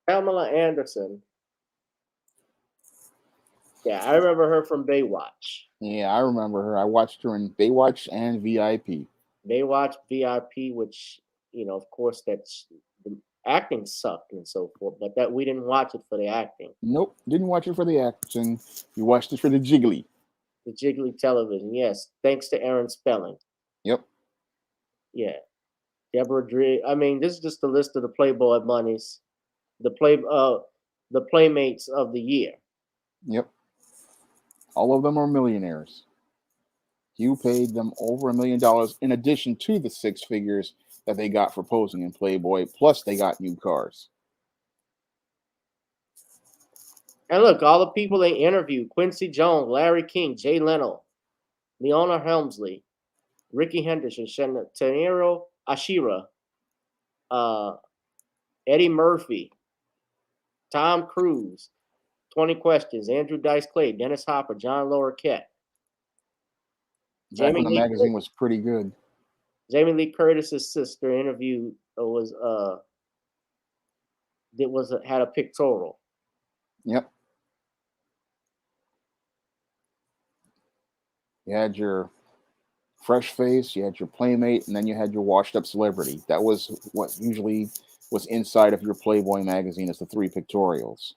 Pamela Anderson. Yeah, I remember her from Baywatch. Yeah, I remember her. I watched her in Baywatch and VIP. Baywatch, VIP, which of course, that's the acting sucked and so forth, but that we didn't watch it for the acting. Nope, didn't watch it for the action. We watched it for the jiggly. The jiggly television, yes. Thanks to Aaron Spelling. Yep. Yeah. Deborah Drigg. I mean, this is just a list of the Playboy bunnies, the Playmates of the year. Yep. All of them are millionaires. You paid them over $1 million in addition to the six figures that they got for posing in Playboy, plus they got new cars. And look, all the people they interviewed: Quincy Jones, Larry King, Jay Leno, Leona Helmsley, Ricky Henderson, Tenero Ashira, Eddie Murphy, Tom Cruise, 20 Questions, Andrew Dice Clay, Dennis Hopper, John Larroquette. Back when the magazine was pretty good. Jamie Lee Curtis's sister interviewed had a pictorial. Yep. You had your fresh face, you had your Playmate, and then you had your washed up celebrity. That was what usually was inside of your Playboy magazine as the three pictorials.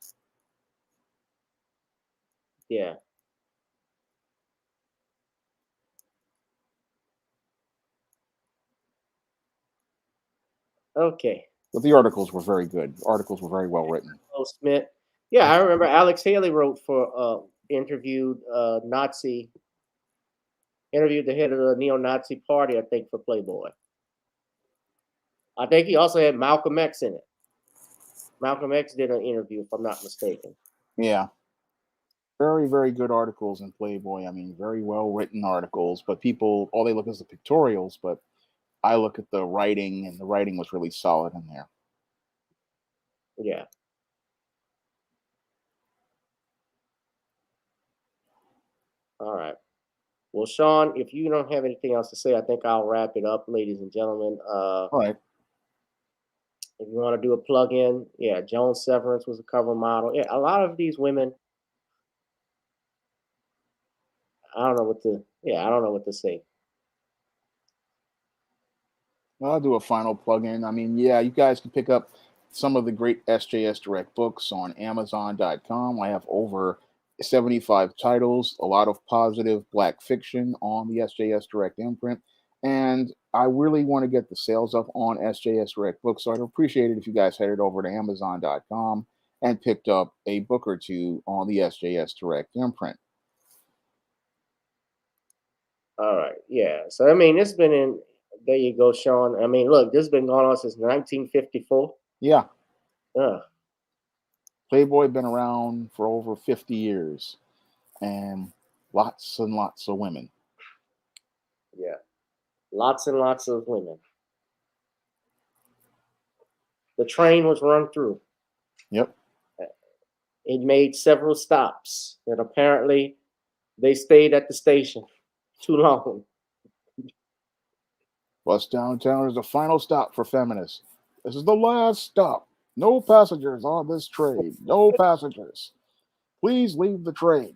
Yeah. Okay. But the articles were very good. The articles were very well written. Oh, Smith. Yeah, I remember Alex Haley wrote for interviewed the head of the neo-Nazi party, I think, for Playboy. I think he also had Malcolm X in it. Malcolm X did an interview, if I'm not mistaken. Yeah. Very, very good articles in Playboy. I mean, very well written articles, but people, all they look is the pictorials, but I look at the writing, and the writing was really solid in there. Yeah. All right. Well, Shawn, if you don't have anything else to say, I think I'll wrap it up, ladies and gentlemen. All right. If you want to do a plug-in, yeah, Joan Severance was a cover model. Yeah, a lot of these women, I don't know what to say. Well, I'll do a final plug-in. I mean, yeah, you guys can pick up some of the great SJS Direct books on Amazon.com. I have over 75 titles, a lot of positive Black fiction on the SJS Direct imprint. And I really want to get the sales up on SJS Direct books. So I'd appreciate it if you guys headed over to Amazon.com and picked up a book or two on the SJS Direct imprint. All right. Yeah. So, I mean, it's been in, there you go, Shawn. I mean, look, this has been going on since 1954. Yeah. Ugh. Playboy been around for over 50 years and lots and lots of women. Yeah. Lots and lots of women. The train was run through. Yep. It made several stops, and apparently they stayed at the station too long. Bus downtown is the final stop for feminists. This is the last stop. No passengers on this train. No passengers. Please leave the train.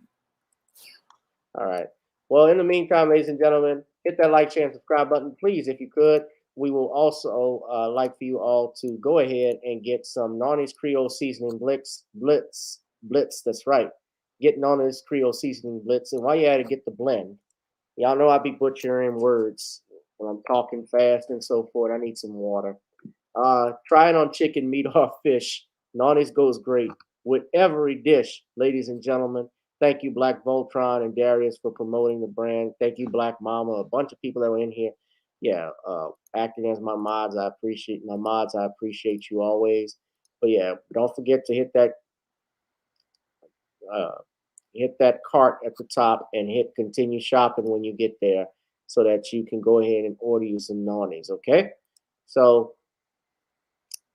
All right. Well, in the meantime, ladies and gentlemen, hit that like, share, and subscribe button, please, if you could. We will also like for you all to go ahead and get some Nani's Creole Seasoning Blitz. That's right. Get Nani's Creole Seasoning Blitz. And while you're at it, get the blend. Y'all know I be butchering words when I'm talking fast and so forth. I need some water. Try it on chicken, meat, or fish. Nani's goes great with every dish, ladies and gentlemen. Thank you, Black Voltron and Darius, for promoting the brand. Thank you, Black Mama, a bunch of people that were in here. Yeah, acting as my mods. I appreciate you always. But yeah, don't forget to hit that cart at the top and hit continue shopping when you get there, so that you can go ahead and order you some Nani's. Okay. So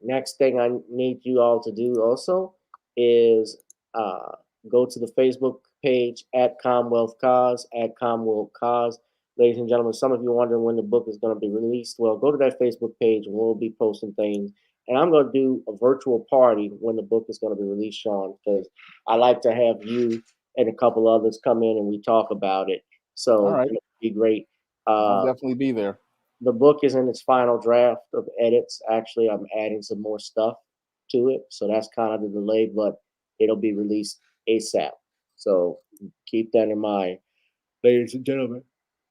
next thing I need you all to do also is go to the Facebook page at Commonwealth Cause, at Commonwealth Cause. Ladies and gentlemen, some of you are wondering when the book is going to be released. Well, go to that Facebook page and we'll be posting things. And I'm going to do a virtual party when the book is going to be released, Shawn, because I like to have you and a couple others come in and we talk about it. So all right. It'll be great. I'll definitely be there. The book is in its final draft of edits. Actually, I'm adding some more stuff to it. So that's kind of the delay, but it'll be released ASAP. So keep that in mind, ladies and gentlemen.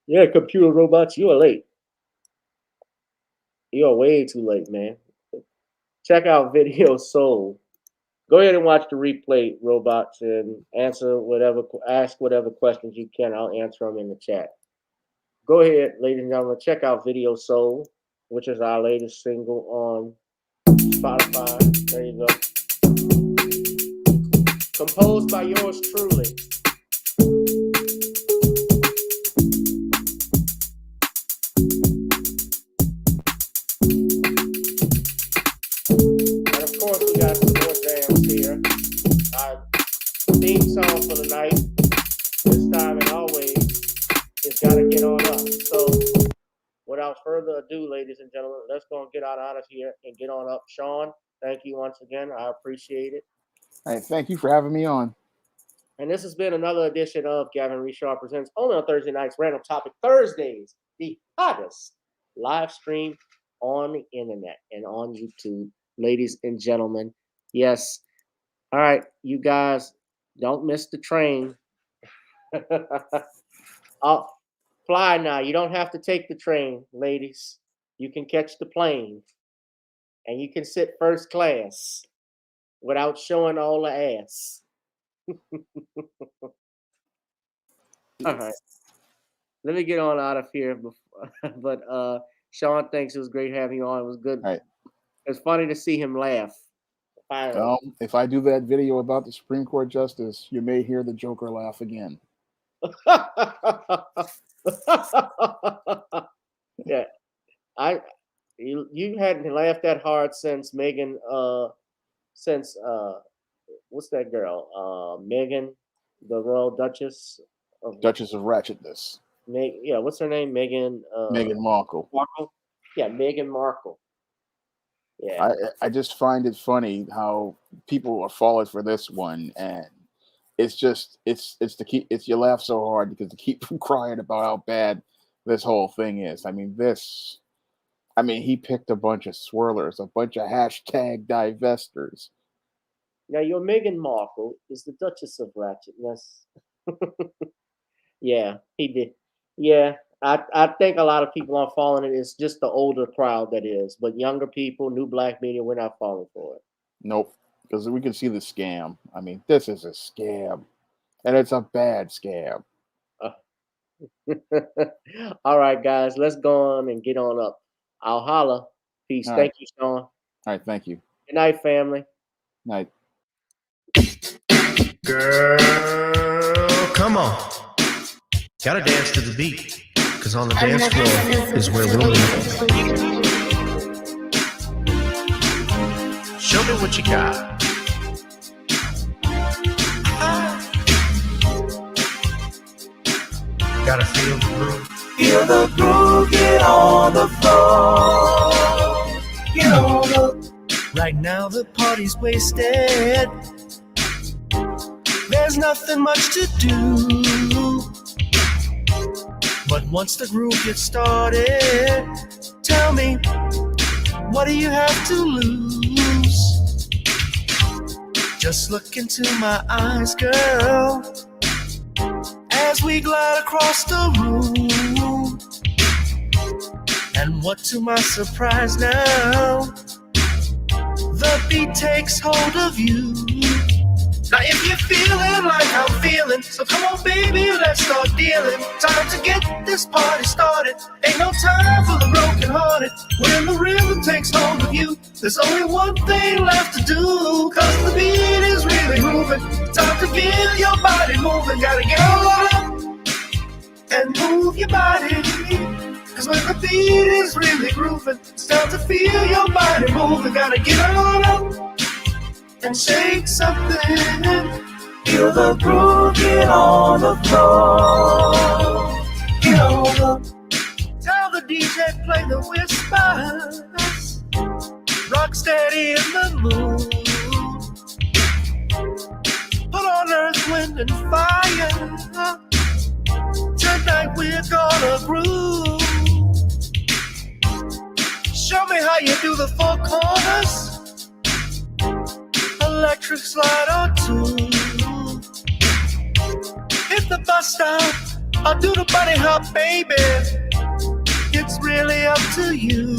Yeah, computer robots, you are late. You are way too late, man. Check out Video Soul. Go ahead and watch the replay, robots, and ask whatever questions you can. I'll answer them in the chat. Go ahead, ladies and gentlemen, check out Video Soul, which is our latest single on Spotify. There you go. Composed by yours truly. And of course, we got some more jams here. Our theme song for the night, this time and always, is Gotta Get On Up. So, without further ado, ladies and gentlemen, let's go and get out of here and get on up. Shawn, thank you once again. I appreciate it. All right, thank you for having me on. And this has been another edition of Gavin Reshaw Presents, only on Thursday nights, Random Topic Thursdays, the hottest live stream on the internet and on YouTube. Ladies and gentlemen, yes. All right, you guys, don't miss the train. I'll fly now. You don't have to take the train, ladies. You can catch the plane. And you can sit first class without showing all the ass. All right. Let me get on out of here. But Shawn, thanks. It was great having you on. It was good. Right. It's funny to see him laugh. If I do that video about the Supreme Court justice, you may hear the Joker laugh again. Yeah. You hadn't laughed that hard since Megan. Since what's that girl? Megan, the Royal Duchess of Duchess of Ratchetness. Yeah, what's her name? Megan. Meghan Markle. Markle. Yeah, Meghan Markle. Yeah. I just find it funny how people are falling for this one, and it's you laugh so hard because to keep from crying about how bad this whole thing is. He picked a bunch of swirlers, a bunch of hashtag divestors. Now your Meghan Markle is the Duchess of Ratchetness. Yeah, he did. Yeah, I think a lot of people are falling. It's just the older crowd that is, but younger people, new black media, we're not falling for it. Nope, because we can see the scam. This is a scam, and it's a bad scam. All right, guys, let's go on and get on up. I'll holla. Peace. All Thank right. you, Shawn. All right, thank you. Good night, family. Night. Girl, come on. Gotta dance to the beat. Cause on the dance floor is where we'll meet. Show me what you got. Gotta feel the groove. Feel the groove, get on the floor. Get on the. Right now the party's wasted. There's nothing much to do. But once the groove gets started, tell me, what do you have to lose? Just look into my eyes, girl, as we glide across the room. And what to my surprise now, the beat takes hold of you. Now if you're feeling like I'm feeling, so come on baby, let's start dealing. Time to get this party started. Ain't no time for the broken hearted. When the rhythm takes hold of you, there's only one thing left to do. Cause the beat is really moving. Time to get your body moving. Gotta get on up and move your body. Cause when the beat is really grooving, it's time to feel your body moving. Gotta get on up and shake something. Feel the groove, get on the floor. Get on the. Tell the DJ play the whispers. Rock steady in the mood. Put on earth, wind, and fire. Tonight we're gonna groove. Show me how you do the four corners. Electric slide or two. Hit the bus stop or do the bunny hop, baby. It's really up to you.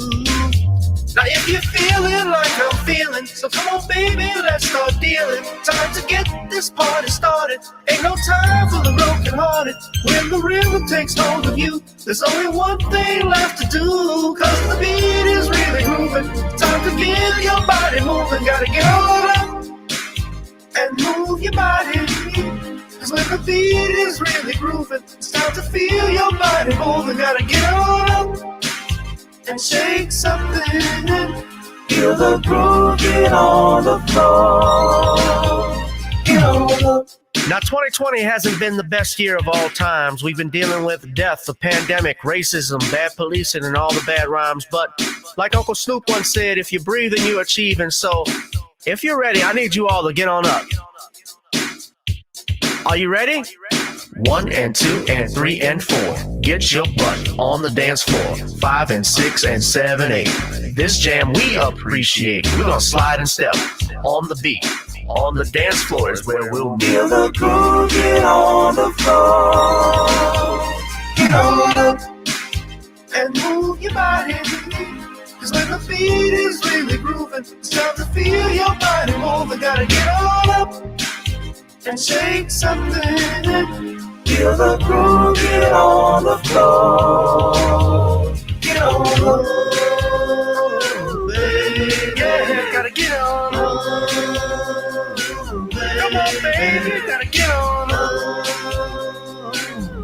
Now if you're feeling like I'm feeling, so come on baby, let's start dealing. Time to get this party started. Ain't no time for the broken hearted. When the rhythm takes hold of you, there's only one thing left to do. Cause the beat is really grooving. Time to get your body moving. Gotta get on up and move your body. Cause when the beat is really grooving, it's time to feel your body moving. Gotta get on up and shake something. Feel the groove, get on the floor. Get on the. Now 2020 hasn't been the best year of all times. We've been dealing with death, the pandemic, racism, bad policing, and all the bad rhymes. But like Uncle Snoop once said, if you breathe and you achieve. And so if you're ready, I need you all to get on up. Are you ready? 1 and 2 and 3 and 4. Get your butt on the dance floor. 5 and 6 and 7, 8. This jam we appreciate. We're gonna slide and step on the beat. On the dance floor is where we'll be. Feel the groove, get on the floor. Get on up and move your body. Cause when the beat is really grooving, it's time to feel your body moving. Gotta get on up and shake something. Feel the groove, get on the floor. Get on up, baby. Yeah, gotta get on up. Come on, baby, gotta get on up,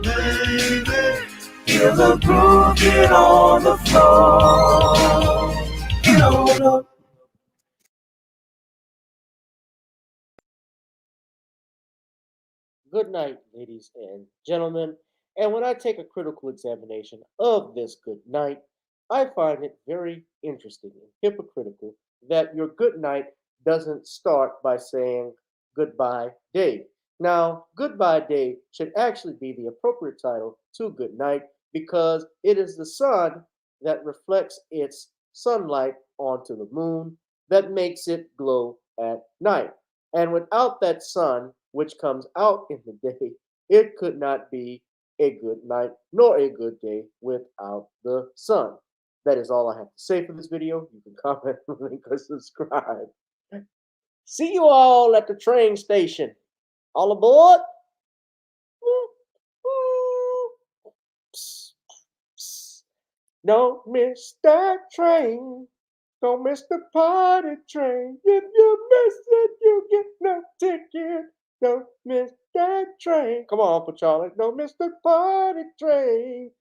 baby. Feel the groove, get on the floor. Get on up. Good night, ladies and gentlemen. And when I take a critical examination of this good night, I find it very interesting and hypocritical that your good night doesn't start by saying goodbye, Dave. Now, goodbye, Dave should actually be the appropriate title to good night because it is the sun that reflects its sunlight onto the moon that makes it glow at night. And without that sun, which comes out in the day, it could not be a good night nor a good day without the sun. That is all I have to say for this video. You can comment, link, or subscribe. See you all at the train station. All aboard? Don't miss that train. Don't miss the party train. If you miss it, you get no ticket. Don't miss that train. Come on, Uncle Charlie. Don't miss the party train.